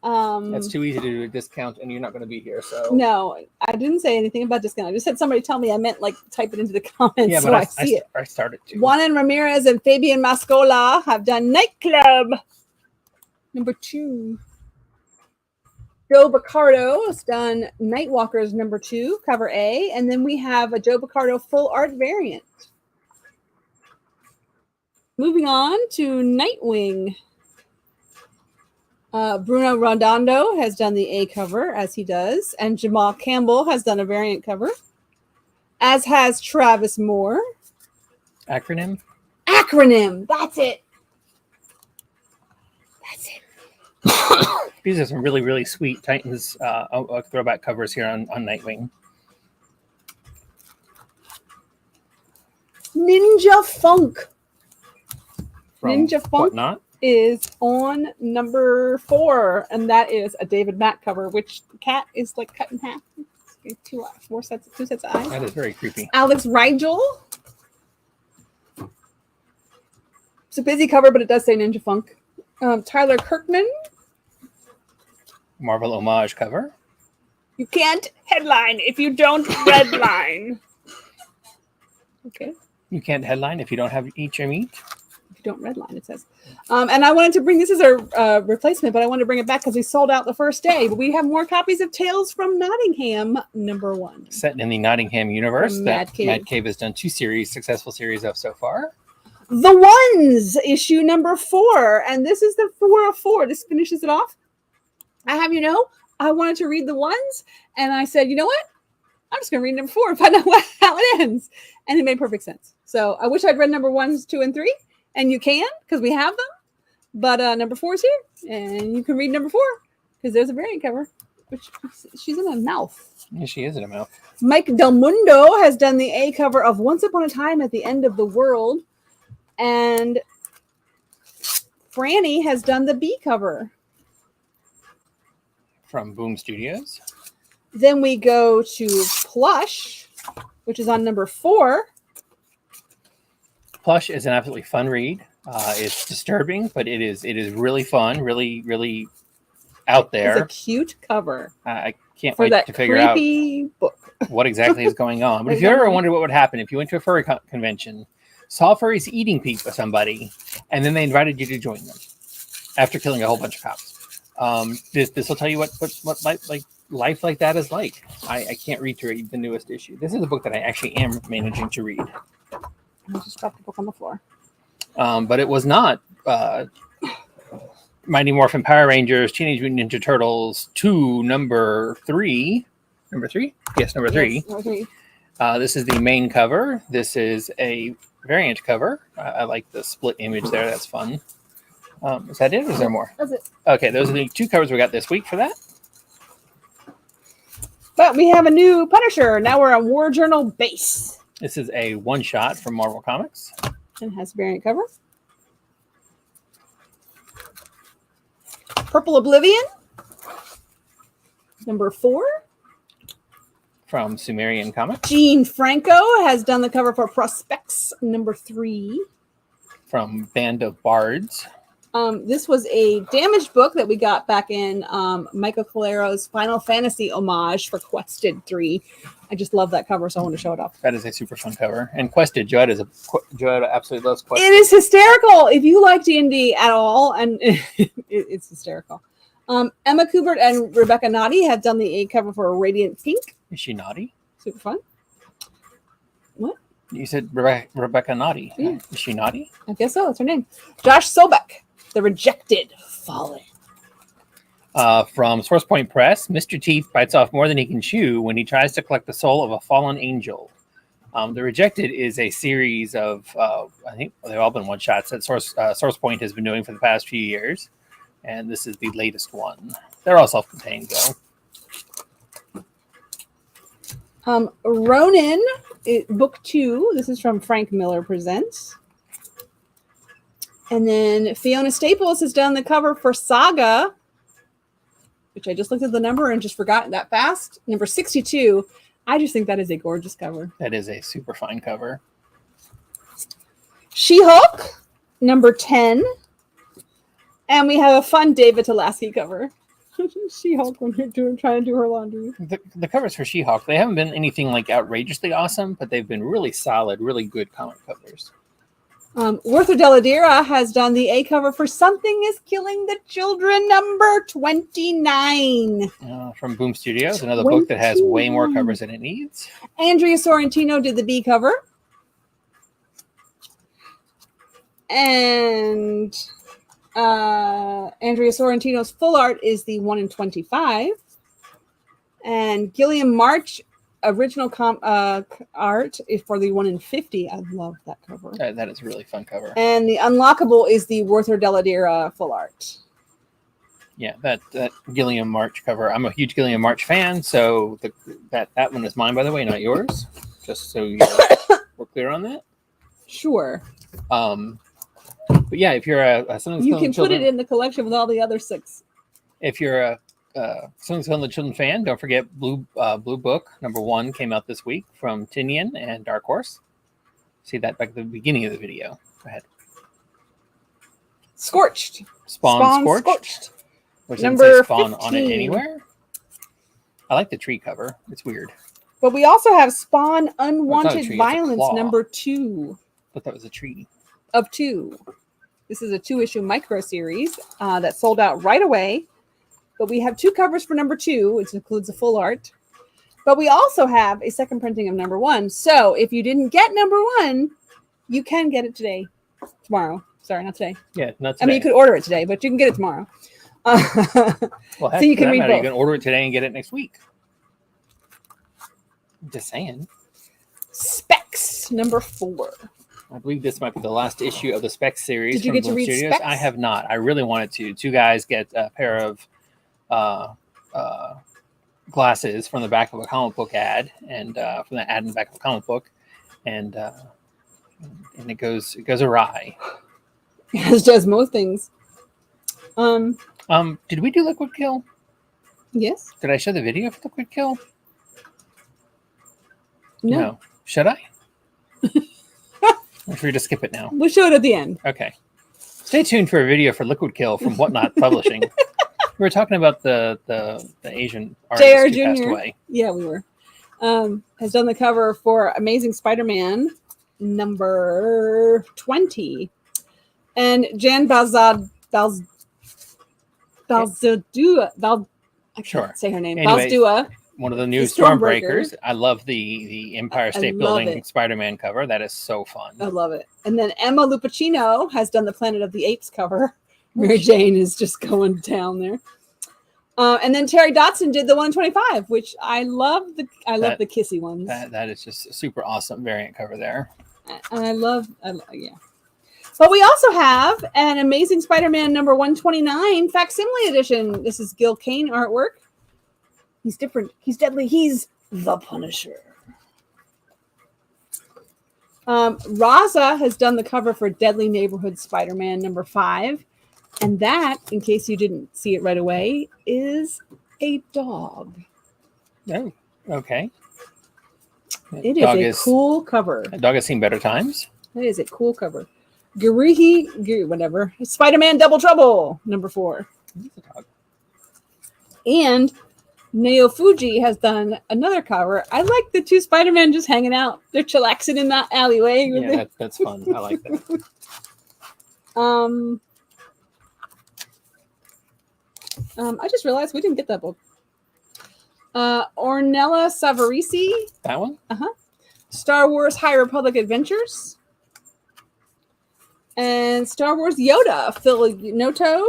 That's too easy to do a discount, and you're not going to be here. So No, I didn't say anything about discount. I just said somebody tell me. I meant like type it into the comments yeah, so but I see it. I started to. Juan and Ramirez and Fabian Mascola have done Nightclub. Number 2. Joe Picardo has done Nightwalkers number 2, cover A. And then we have a Joe Picardo full art variant. Moving on to Nightwing. Bruno Rondondo has done the A cover, as he does. And Jamal Campbell has done a variant cover, as has Travis Moore. Acronym? Acronym. That's it. That's it. These are some really, really sweet Titans throwback covers here on Nightwing. Ninja Funk. From Ninja Funk Whatnot. is on number 4, and that is a David Mack cover, which the cat is like cut in half. Two sets of eyes. That is very creepy. Alex Rigel. It's a busy cover, but it does say Ninja Funk. Tyler Kirkman. Marvel homage cover. You can't headline if you don't redline. Okay. You can't headline if you don't have eat your meat. If you don't redline, it says. And I wanted to bring this as a replacement, but I wanted to bring it back because we sold out the first day. But we have more copies of Tales from Nottingham, number 1. Set in the Nottingham universe From that Mad Cave. Mad Cave has done 2 successful series of so far. The Ones, issue number 4. And this is the 4 of 4. This finishes it off. I have I wanted to read The Ones, and I said, you know what? I'm just going to read number 4 and find out how it ends. And it made perfect sense. So I wish I'd read number 1, 2, and 3. And you can, because we have them. But number 4 is here. And you can read number 4, because there's a variant cover. Which she's in a mouth. Yeah, she is in a mouth. Mike Del Mundo has done the A cover of Once Upon a Time at the End of the World. And Franny has done the B cover. From Boom Studios. Then we go to Plush, which is on number 4. Plush is an absolutely fun read. It's disturbing, but it is really fun, really, really out there. It's a cute cover I can't for wait that to figure out creepy book. what exactly is going on. But if you ever wondered what would happen if you went to a furry convention, saw furries eating people with somebody, and then they invited you to join them after killing a whole bunch of cops. This will tell you what life like that is like. I can't read the newest issue. This is a book that I actually am managing to read. I just dropped the book on the floor. But it was not Mighty Morphin Power Rangers, Teenage Mutant Ninja Turtles 2, number 3. Number 3? Yes, number 3. Yes, number 3. This is the main cover. This is a variant cover. I like the split image there. That's fun. Is that it or is there more? That's it. Okay, those are the 2 covers we got this week for that. But we have a new Punisher. Now we're on War Journal base. This is a one-shot from Marvel Comics. And has variant cover. Purple Oblivion. Number 4. From Sumerian Comics. Gene Franco has done the cover for Prospects number 3. From Band of Bards. This was a damaged book that we got back in Michael Colero's Final Fantasy homage for Quested 3. I just love that cover, so I want to show it off. That is a super fun cover. And Quested, Joetta absolutely loves Quested. It is hysterical. If you like D&D at all, and it's hysterical. Emma Kubert and Rebecca Naughty have done the cover for Radiant Pink. Is she naughty? Super fun. What? You said Rebecca Naughty. Yeah. Is she naughty? I guess so. That's her name. Josh Sobek, The Rejected Fallen. From Source Point Press, Mr. Teeth bites off more than he can chew when he tries to collect the soul of a fallen angel. The Rejected is a series of, I think they've all been one-shots that Source Point has been doing for the past few years. And this is the latest one. They're all self-contained, though. Ronin, book 2. This is from Frank Miller Presents. And then Fiona Staples has done the cover for Saga, which I just looked at the number and just forgot that fast. Number 62. I just think that is a gorgeous cover. That is a super fine cover. She-Hulk, number 10. And we have a fun David Tulaski cover. She-Hulk when you're trying to do her laundry. The covers for She-Hulk, they haven't been anything like outrageously awesome, but they've been really solid, really good comic covers. Werther Deladira has done the A cover for Something is Killing the Children, number 29. From Boom Studios, another book that has way more covers than it needs. Andrea Sorrentino did the B cover. And Andrea Sorrentino's full art is the 1 in 25. And Gilliam March original art is for the 1 in 50. I love that cover. That is a really fun cover. And the Unlockable is the Werther Deladira full art. Yeah, that Gilliam March cover. I'm a huge Gilliam March fan, so that one is mine, by the way, not yours. Just so we're clear on that. Sure. But yeah, if you're you can put it in the collection with all the other 6. If you're a Something's Killing the Children fan, don't forget Blue Book number 1 came out this week from Tinian and Dark Horse. See that back at the beginning of the video. Go ahead. Scorched. Spawn Scorched. Which doesn't number say Spawn 15. on it anywhere. I like the tree cover. It's weird. But we also have Spawn a Unwanted tree, it's a Violence claw. number 2 But that was a tree. of 2. This is a 2-issue micro series that sold out right away. But we have 2 covers for number 2, which includes the full art. But we also have a second printing of number 1. So if you didn't get number 1, you can get it tomorrow. Sorry, not today. Yeah, not today. I mean, you could order it today, but you can get it tomorrow. Well, heck, so you can read both. You can order it today and get it next week. I'm just saying. Specs number 4. I believe this might be the last issue of the Specs series. Did you from get to Boom read Studios. Specs? I have not. I really wanted to. 2 guys get a pair of glasses from the back of a comic book ad, and from the ad in the back of a comic book, and it goes awry. As does most things. Did we do Liquid Kill? Yes. Did I show the video for Liquid Kill? No. Should I? Or should we just skip it now? We'll show it at the end. Okay. Stay tuned for a video for Liquid Kill from Whatnot Publishing. We were talking about the Asian artist J.R. who passed Jr. away. Yeah, we were. Has done the cover for Amazing Spider-Man number 20. And Jan Balzadua. I can't say her name. Anyway, Balzdua. One of the new The Stormbreaker. Stormbreakers. I love the Empire State love Building it. Spider-Man cover. That is so fun. I love it. And then Emma Lupacino has done the Planet of the Apes cover. Mary Jane is just going down there. And then Terry Dotson did the 125, which I love the kissy ones. That is just a super awesome variant cover there. And I love yeah. But we also have an Amazing Spider-Man number 129 facsimile edition. This is Gil Kane artwork. He's different. He's deadly. He's the Punisher. Raza has done the cover for Deadly Neighborhood Spider-Man number 5. And that, in case you didn't see it right away, is a dog. Oh, okay. It is a cool cover. A dog has seen better times. It is a cool cover. Whatever. Spider-Man Double Trouble, number 4. And Neo Fuji has done another cover. I like the 2 Spider-Men just hanging out. They're chillaxing in that alleyway. Yeah, that's fun. I like that. I just realized we didn't get that book. Ornella Savarese. That one? Uh-huh. Star Wars High Republic Adventures. And Star Wars Yoda, Phil Noto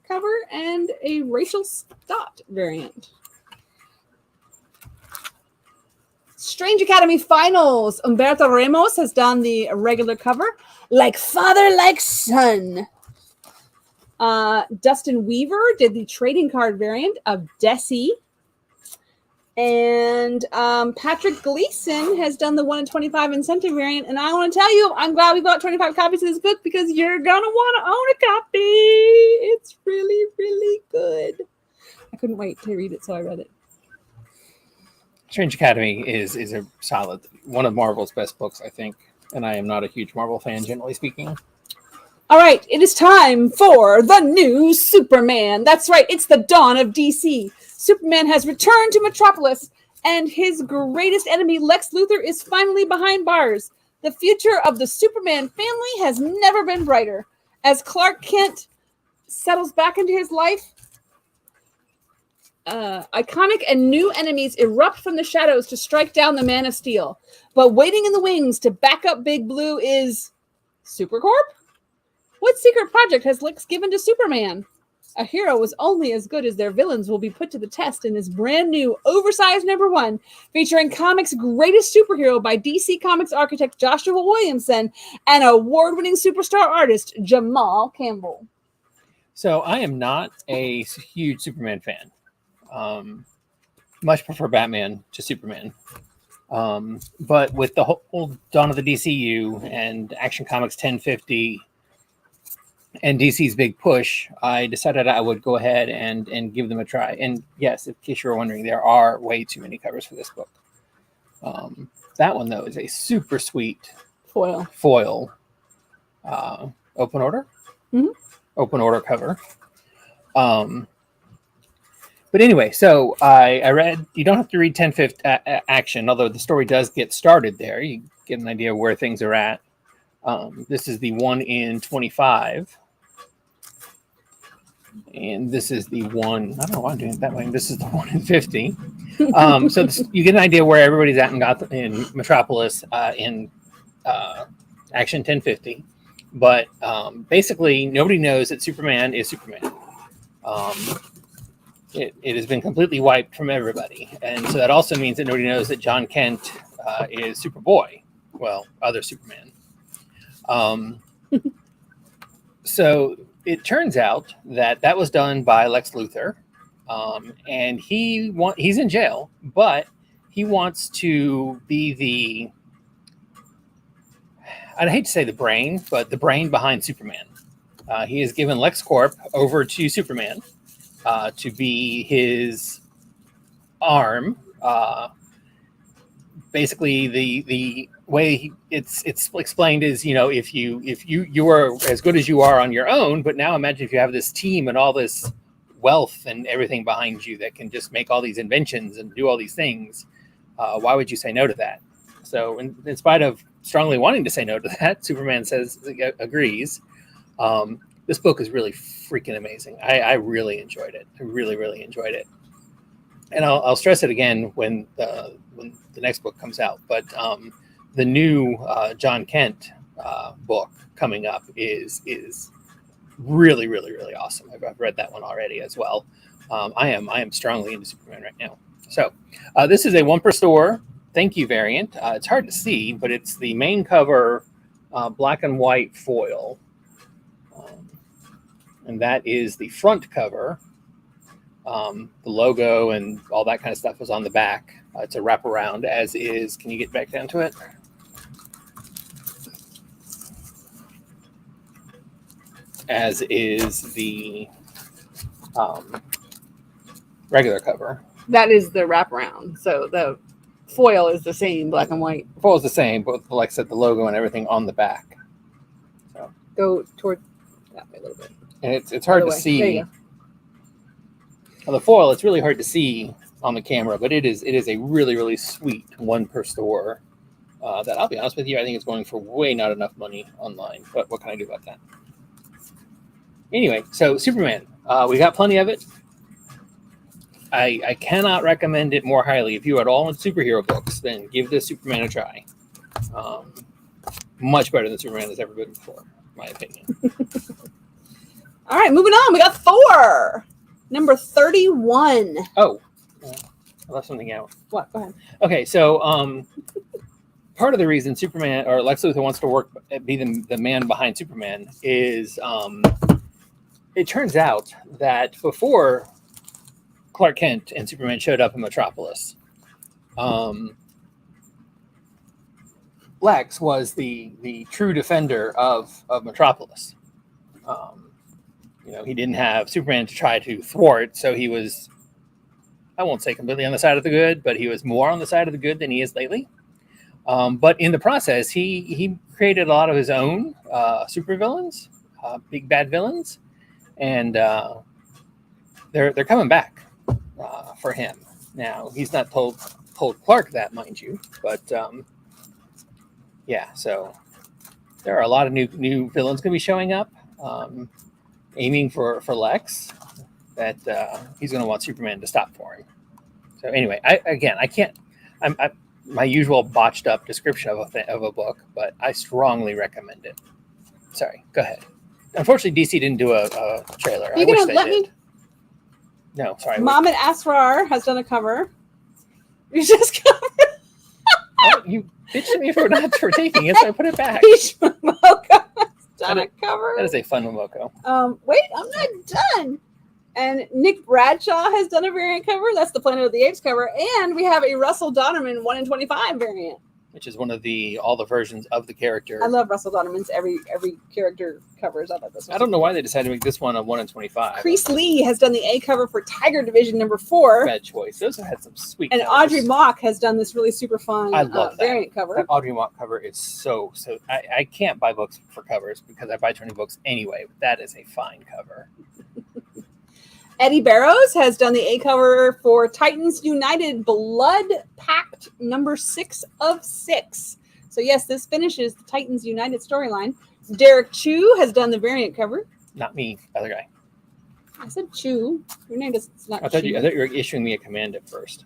cover, and a Rachel Stott variant. Strange Academy Finals. Umberto Ramos has done the regular cover. Like father, like son. Dustin Weaver did the trading card variant of Desi. And Patrick Gleason has done the 1 in 25 incentive variant. And I want to tell you, I'm glad we bought 25 copies of this book because you're going to want to own a copy. It's really, really good. I couldn't wait to read it, so I read it. Strange Academy is a solid, one of Marvel's best books, I think. And I am not a huge Marvel fan, generally speaking. All right, it is time for the new Superman. That's right, it's the dawn of DC. Superman has returned to Metropolis, and his greatest enemy, Lex Luthor, is finally behind bars. The future of the Superman family has never been brighter. As Clark Kent settles back into his life, iconic and new enemies erupt from the shadows to strike down the Man of Steel. But waiting in the wings to back up Big Blue is Supercorp? What secret project has Lex given to Superman? A hero is only as good as their villains will be put to the test in this brand new, oversized number 1, featuring comics' greatest superhero by DC Comics architect Joshua Williamson and award-winning superstar artist Jamal Campbell. So I am not a huge Superman fan. Much prefer Batman to Superman. But with the whole dawn of the DCU and Action Comics 1050 and DC's big push, I decided I would go ahead and give them a try. And yes, in case you were wondering, there are way too many covers for this book. That one, though, is a super sweet foil open order. Mm-hmm. Open order cover. But anyway, so I read, you don't have to read 1050 Action, although the story does get started there. You get an idea of where things are at. This is the 1 in 25. And this is the 1, I don't know why I'm doing it that way. This is the 1 in 50. So you get an idea where everybody's at in Metropolis in Action 1050. But basically, nobody knows that Superman is Superman. It has been completely wiped from everybody. And so that also means that nobody knows that John Kent is Superboy. Well, other Superman. So it turns out that was done by Lex Luthor. And he's in jail, but he wants to be the, I'd hate to say the brain, but the brain behind Superman. He has given LexCorp over to Superman to be his arm. Basically, the way it's explained is, if you are as good as you are on your own, but now imagine if you have this team and all this wealth and everything behind you that can just make all these inventions and do all these things. Why would you say no to that? So in spite of strongly wanting to say no to that, Superman agrees. This book is really freaking amazing. I really enjoyed it. I really, really enjoyed it. And I'll stress it again when the next book comes out. But the new John Kent book coming up is really, really, really awesome. I've read that one already as well. I am strongly into Superman right now. So this is a one per store thank you variant. It's hard to see, but it's the main cover black and white foil. And that is the front cover. The logo and all that kind of stuff is on the back. It's a wraparound, as is. Can you get back down to it? As is the regular cover. That is the wraparound. So the foil is the same, black and white. The foil is the same, but like I said, the logo and everything on the back. So go toward that way a little bit. And it's hard to see. Well, the foil, it's really hard to see on the camera, but it is a really, really sweet one per store. That I'll be honest with you, I think it's going for way not enough money online. But what can I do about that? Anyway, so Superman, we got plenty of it. I cannot recommend it more highly. If you are at all into superhero books, then give this Superman a try. Much better than Superman has ever been before, in my opinion. All right, moving on. We got Thor, number 31. Oh, I left something out. What? Go ahead. Okay, so part of the reason Superman or Lex Luthor wants to be the man behind Superman is it turns out that before Clark Kent and Superman showed up in Metropolis, Lex was the true defender of Metropolis. He didn't have Superman to try to thwart, so he was, I won't say completely on the side of the good, but he was more on the side of the good than he is lately. But in the process, he created a lot of his own supervillains, big bad villains, and they're coming back for him. Now, he's not told Clark that, mind you, but yeah, so there are a lot of new villains going to be showing up. Aiming for Lex, that he's going to want Superman to stop for him. So anyway, I can't. I'm my usual botched up description of a book, but I strongly recommend it. Sorry, go ahead. Unfortunately, DC didn't do a trailer. You're gonna let me? No, sorry. Mohammed Asrar has done a cover. You just covered. Oh, you bitched at me for taking it, so I put it back. Done a cover. That is a fun Momoko. Wait, I'm not done. And Nick Bradshaw has done a variant cover. That's the Planet of the Apes cover. And we have a Russell Donnerman 1 in 25 variant. Which is one of all the versions of the character. I love Russell Donnerman's every character covers. I love this one. I don't know why they decided to make this one a 1 in 25. Crease Lee has done the A cover for Tiger Division number 4. Bad choice. Those have had some sweet And covers. Audrey Mock has done this really super fun I love variant cover. That Audrey Mock cover is so. I can't buy books for covers because I buy 20 books anyway. But that is a fine cover. Eddie Barrows has done the A cover for Titans United Blood Pact number 6 of 6. So yes, this finishes the Titans United storyline. Derek Chu has done the variant cover. Not me, other guy. I said Chu. Your name is not I thought Chu. you were issuing me a command at first.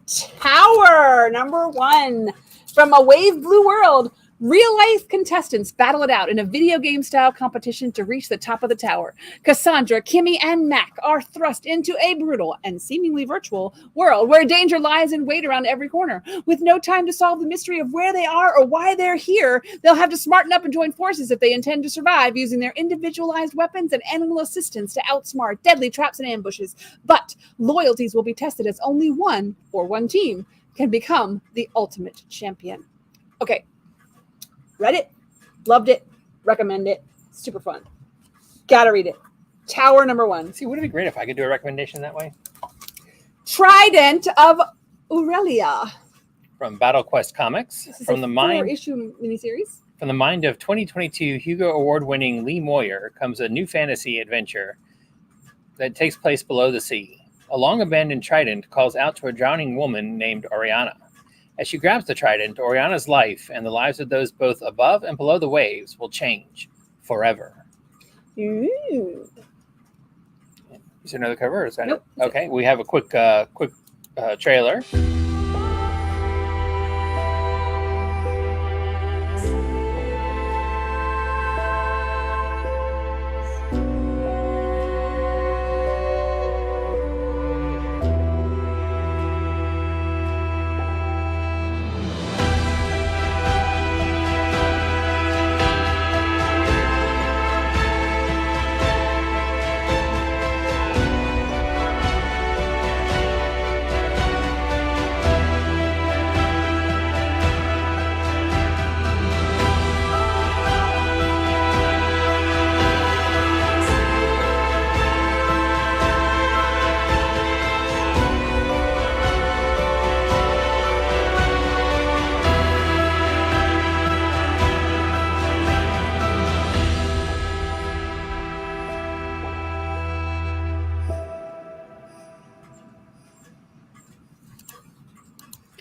Tower number 1 from A Wave Blue World. Real life contestants battle it out in a video game style competition to reach the top of the tower. Cassandra, Kimmy, and Mac are thrust into a brutal and seemingly virtual world where danger lies in wait around every corner. With no time to solve the mystery of where they are or why they're here, they'll have to smarten up and join forces if they intend to survive, using their individualized weapons and animal assistance to outsmart deadly traps and ambushes. But loyalties will be tested as only one team can become the ultimate champion. Okay. Read it, loved it, recommend it. Super fun. Gotta read it. Tower number 1. See, wouldn't it be great if I could do a recommendation that way? Trident of Aurelia. From Battle Quest Comics, from the mind 4-issue miniseries. From the mind of 2022 Hugo Award-winning Lee Moyer comes a new fantasy adventure that takes place below the sea. A long-abandoned trident calls out to a drowning woman named Oriana. As she grabs the trident, Oriana's life and the lives of those both above and below the waves will change forever. Ooh. Is there another cover? Or is that Nope. it? Okay, we have a quick trailer.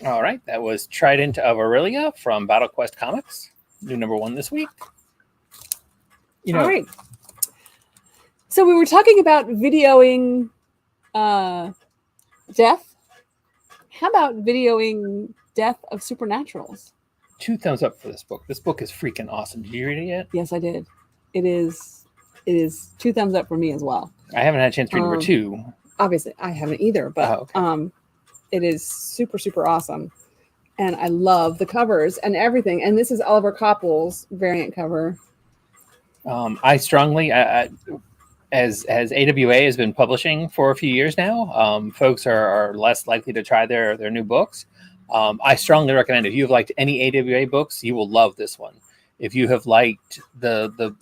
All right, that was Trident of Aurelia from BattleQuest Comics, new #1 this week. You know, All right. So we were talking about videoing death. How about videoing death of supernaturals? 2 thumbs up for this book. This book is freaking awesome. Did you read it yet? Yes, I did. It is 2 thumbs up for me as well. I haven't had a chance to read #2. Obviously, I haven't either, but okay. It is super, super awesome. And I love the covers and everything. And this is Oliver Koppel's variant cover. I strongly, as AWA has been publishing for a few years now, folks are less likely to try their new books. I strongly recommend if you have liked any AWA books, you will love this one. If you have liked the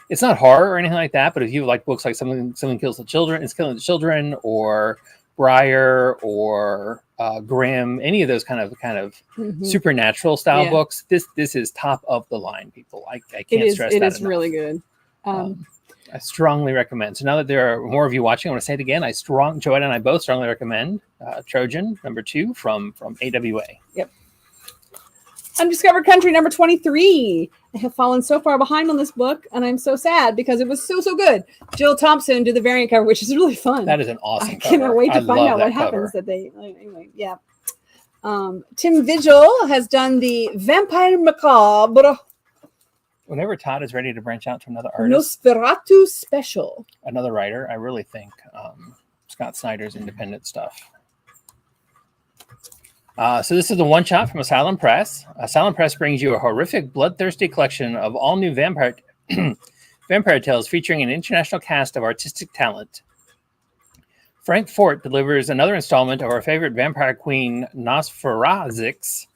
it's not horror or anything like that, but if you like books like Someone Kills the Children, It's Killing the Children, or Briar, or Grimm, any of those kind of supernatural style books, this is top of the line, people. I can't stress that enough. It is really good. I strongly recommend. So now that there are more of you watching, I want to say it again. Joetta and I both strongly recommend Trojan #2 from AWA. Yep. Undiscovered Country #23. I have fallen so far behind on this book, and I'm so sad because it was so good. Jill Thompson did the variant cover, which is really fun. That is an awesome cover. I cannot wait to find out what happens. Anyway, yeah. Tim Vigil has done the Vampire Macabre. Whenever Todd is ready to branch out to another artist, Nosferatu Special, another writer, I really think Scott Snyder's independent stuff. So this is the one shot from Asylum Press. Asylum Press brings you a horrific, bloodthirsty collection of all new vampire tales featuring an international cast of artistic talent. Frank Fort delivers another installment of our favorite vampire queen, Nosferazix.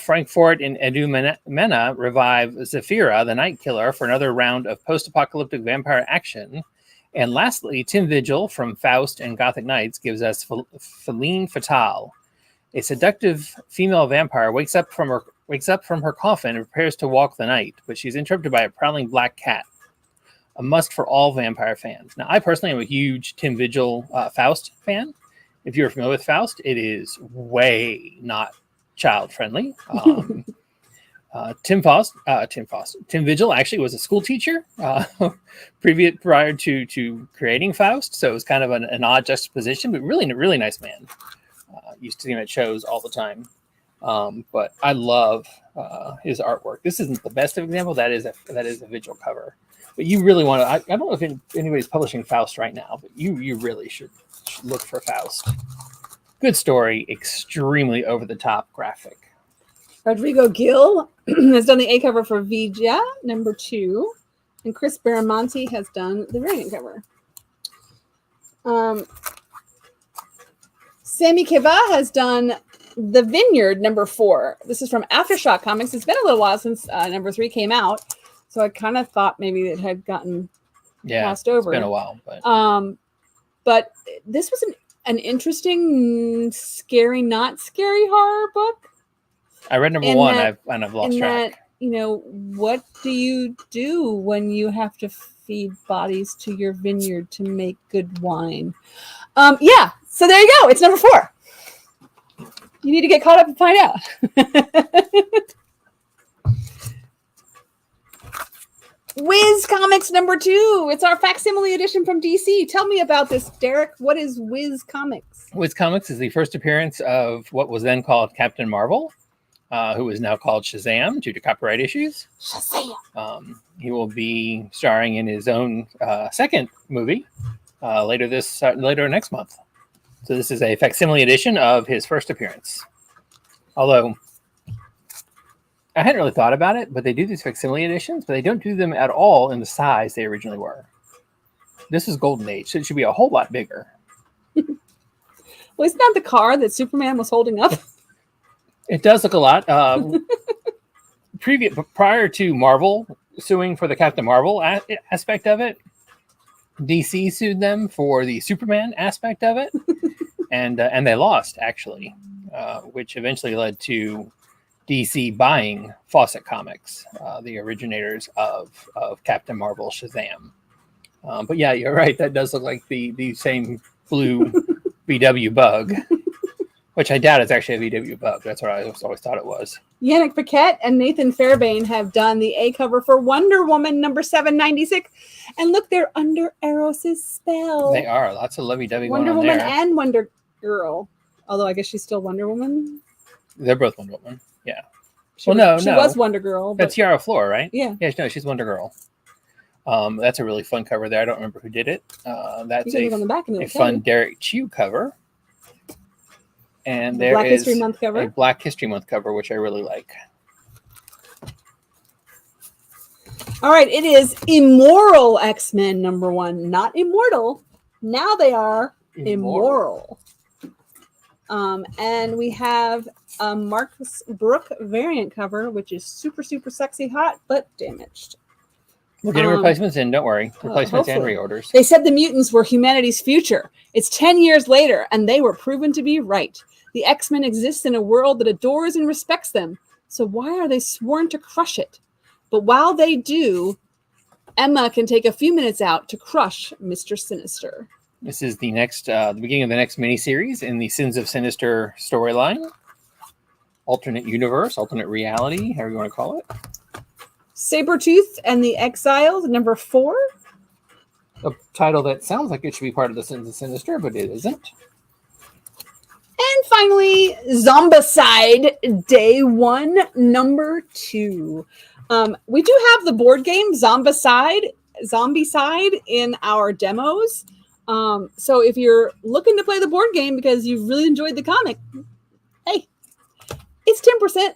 Frank Fort and Edu Mena revive Zephyra, the Night Killer, for another round of post-apocalyptic vampire action. And lastly, Tim Vigil from Faust and Gothic Knights gives us Feline Fatale. A seductive female vampire wakes up from her coffin and prepares to walk the night, but she's interrupted by a prowling black cat. A must for all vampire fans. Now, I personally am a huge Tim Vigil Faust fan. If you're familiar with Faust, it is way not child friendly. Tim Vigil actually was a school teacher prior to creating Faust, so it was kind of an odd juxtaposition, but really nice man. Used to see him at shows all the time, but I love his artwork. This isn't the best of example. That is a Vigil cover, but you really want to. I don't know if anybody's publishing Faust right now, but you really should look for Faust. Good story, extremely over the top graphic. Rodrigo Gil has done the A cover for Vija #2, and Chris Baramonte has done the variant cover. Sammy Kiva has done The Vineyard #4. This is from Aftershock Comics. It's been a little while since #3 came out, so I kind of thought maybe it had gotten passed over. It's been a while, but this was an interesting, scary, not scary horror book. I read #1. I've lost track. What do you do when you have to feed bodies to your vineyard to make good wine? So there you go. It's #4. You need to get caught up and find out. Whiz Comics #2. It's our facsimile edition from DC. Tell me about this, Derek. What is Whiz Comics? Whiz Comics is the first appearance of what was then called Captain Marvel, who is now called Shazam due to copyright issues. Shazam. He will be starring in his own second movie later next month. So this is a facsimile edition of his first appearance. Although I hadn't really thought about it, but they do these facsimile editions, but they don't do them at all in the size they originally were. This is Golden Age, so it should be a whole lot bigger. Well, isn't that the car that Superman was holding up? It does look a lot. Prior to Marvel suing for the Captain Marvel aspect of it, DC sued them for the Superman aspect of it, and they lost, actually, which eventually led to DC buying Fawcett Comics, the originators of Captain Marvel Shazam. But yeah, you're right. That does look like the same blue VW bug. Which I doubt is actually a VW bug. That's what I always thought it was. Yannick Paquette and Nathan Fairbairn have done the A cover for Wonder Woman number 796. And look, they're under Eros' spell. They are. Lots of lovey-dovey going Wonder on Woman there. and Wonder Girl. Although I guess she's still Wonder Woman. They're both Wonder Woman. Yeah. She no. was Wonder Girl. That's Yara Flor, right? Yeah. Yeah, no, she's Wonder Girl. That's a really fun cover there. I don't remember who did it. That's you can look on the back and a it'll fun tell you. Derek Chew cover. And The there Black is History Month cover. a Black History Month cover, which I really like. All right, it is Immoral X-Men number 1, not Immortal. Now they are Immoral. And we have a Marcus Brooke variant cover, which is super, super sexy hot, but damaged. We're getting replacements in, don't worry. Replacements and hopefully. reorders. They said the mutants were humanity's future. It's 10 years later, and they were proven to be right. The X-Men exist in a world that adores and respects them. So why are they sworn to crush it? But while they do, Emma can take a few minutes out to crush Mr. Sinister. This is the next, the beginning of the next miniseries in the Sins of Sinister storyline. Alternate universe, alternate reality, however you want to call it. Sabretooth and the Exiles, number 4. A title that sounds like it should be part of the Sins of Sinister, but it isn't. And finally, Zombicide, Day 1, number 2. We do have the board game Zombicide in our demos. So if you're looking to play the board game because you really enjoyed the comic, hey, it's 10%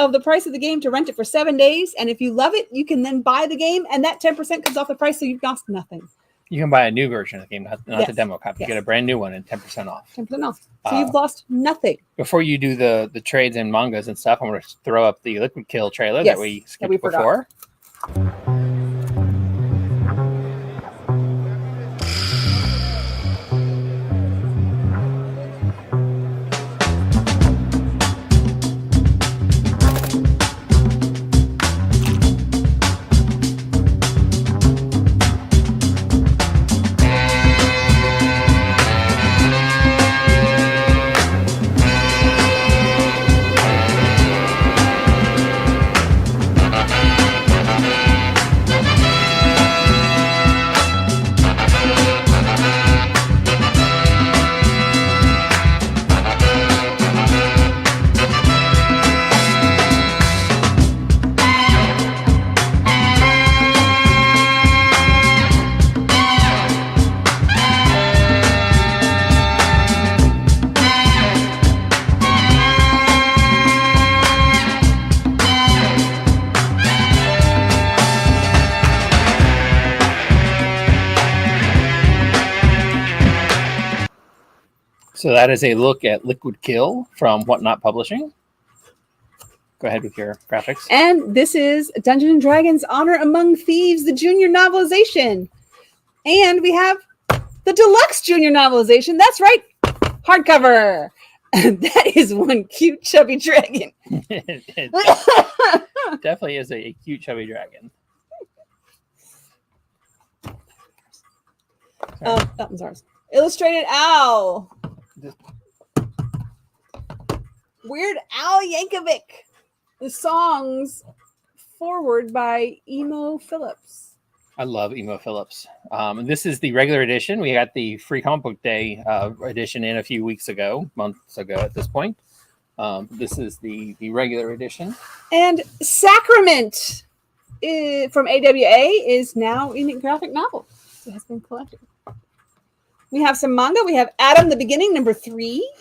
of the price of the game to rent it for 7 days. And if you love it, you can then buy the game, and that 10% comes off the price, so you've lost nothing. You can buy a new version of the game, not Yes. the demo copy. Yes. You get a brand new one and 10% off. 10% off. So you've lost nothing. Before you do the trades and mangas and stuff, I'm going to throw up the Liquid Kill trailer Yes, that we that skipped we forgot. before. So that is a look at Liquid Kill from Whatnot Publishing. Go ahead with your graphics. And this is Dungeons and Dragons Honor Among Thieves, the junior novelization. And we have the deluxe junior novelization. That's right, hardcover. That is one cute chubby dragon. It definitely is a cute chubby dragon. That one's ours. Illustrated Owl. Weird Al Yankovic. The songs forward by Emo Phillips. I love Emo Phillips. And this is the regular edition. We got the Free Comic Book Day edition in a few months ago at this point. This is the regular edition. And Sacrament from AWA is now in graphic novel. It has been collected. We have some manga. We have Adam the Beginning, number 3.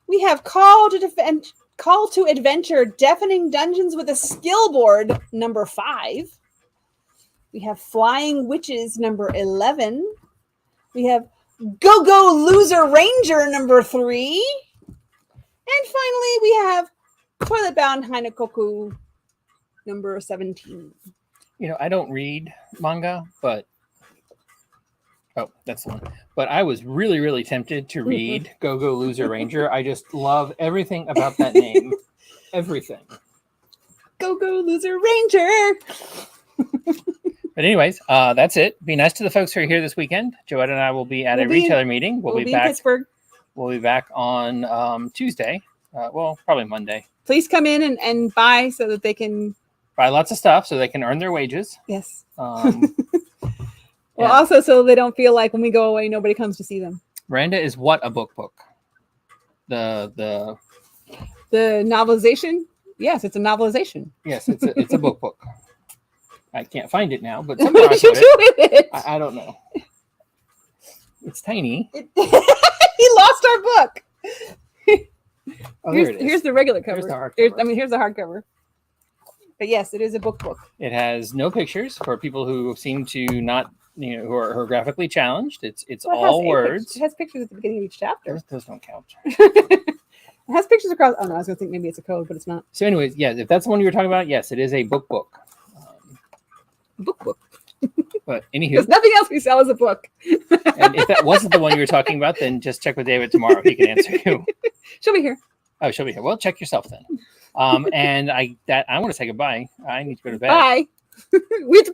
We have Call to Adventure, Deafening Dungeons with a Skill Board, number 5. We have Flying Witches, number 11. We have Go Loser Ranger, number 3. And finally, we have Toilet Bound Hainakoku, number 17. You know, I don't read manga, but that's the one. But I was really, really tempted to read Go Loser Ranger. I just love everything about that name. Everything. Go Loser Ranger. But anyways, that's it. Be nice to the folks who are here this weekend. Joetta and I will be at a retailer meeting. We'll be in back. Pittsburgh. We'll be back on Tuesday. Well, probably Monday. Please come in and buy so that they can Buy lots of stuff so they can earn their wages. yes. Yeah. Also so they don't feel like when we go away nobody comes to see them. Miranda is what a book? The novelization? Yes, it's a novelization. yes, it's a book. I can't find it now, but What somewhere I did you put do it. with it? I don't know. It's tiny. He lost our book. Oh, there it is. Here's the regular cover. Here's the hardcover. Here's the hardcover. But yes, it is a book. It has no pictures for people who seem to not, who are graphically challenged. It's Well, it all has words. It has pictures at the beginning of each chapter. Those don't count. It has pictures across. Oh no, I was gonna think maybe it's a code, but it's not. So, anyways, yeah, if that's the one you were talking about, yes, it is a book. Book. But anywho, Because nothing else we sell is a book. and if that wasn't the one you were talking about, then just check with David tomorrow. He can answer you. She'll be here. Oh, she'll be here. Well, check yourself then. And I want to say goodbye. I need to go to bed. Bye. We have to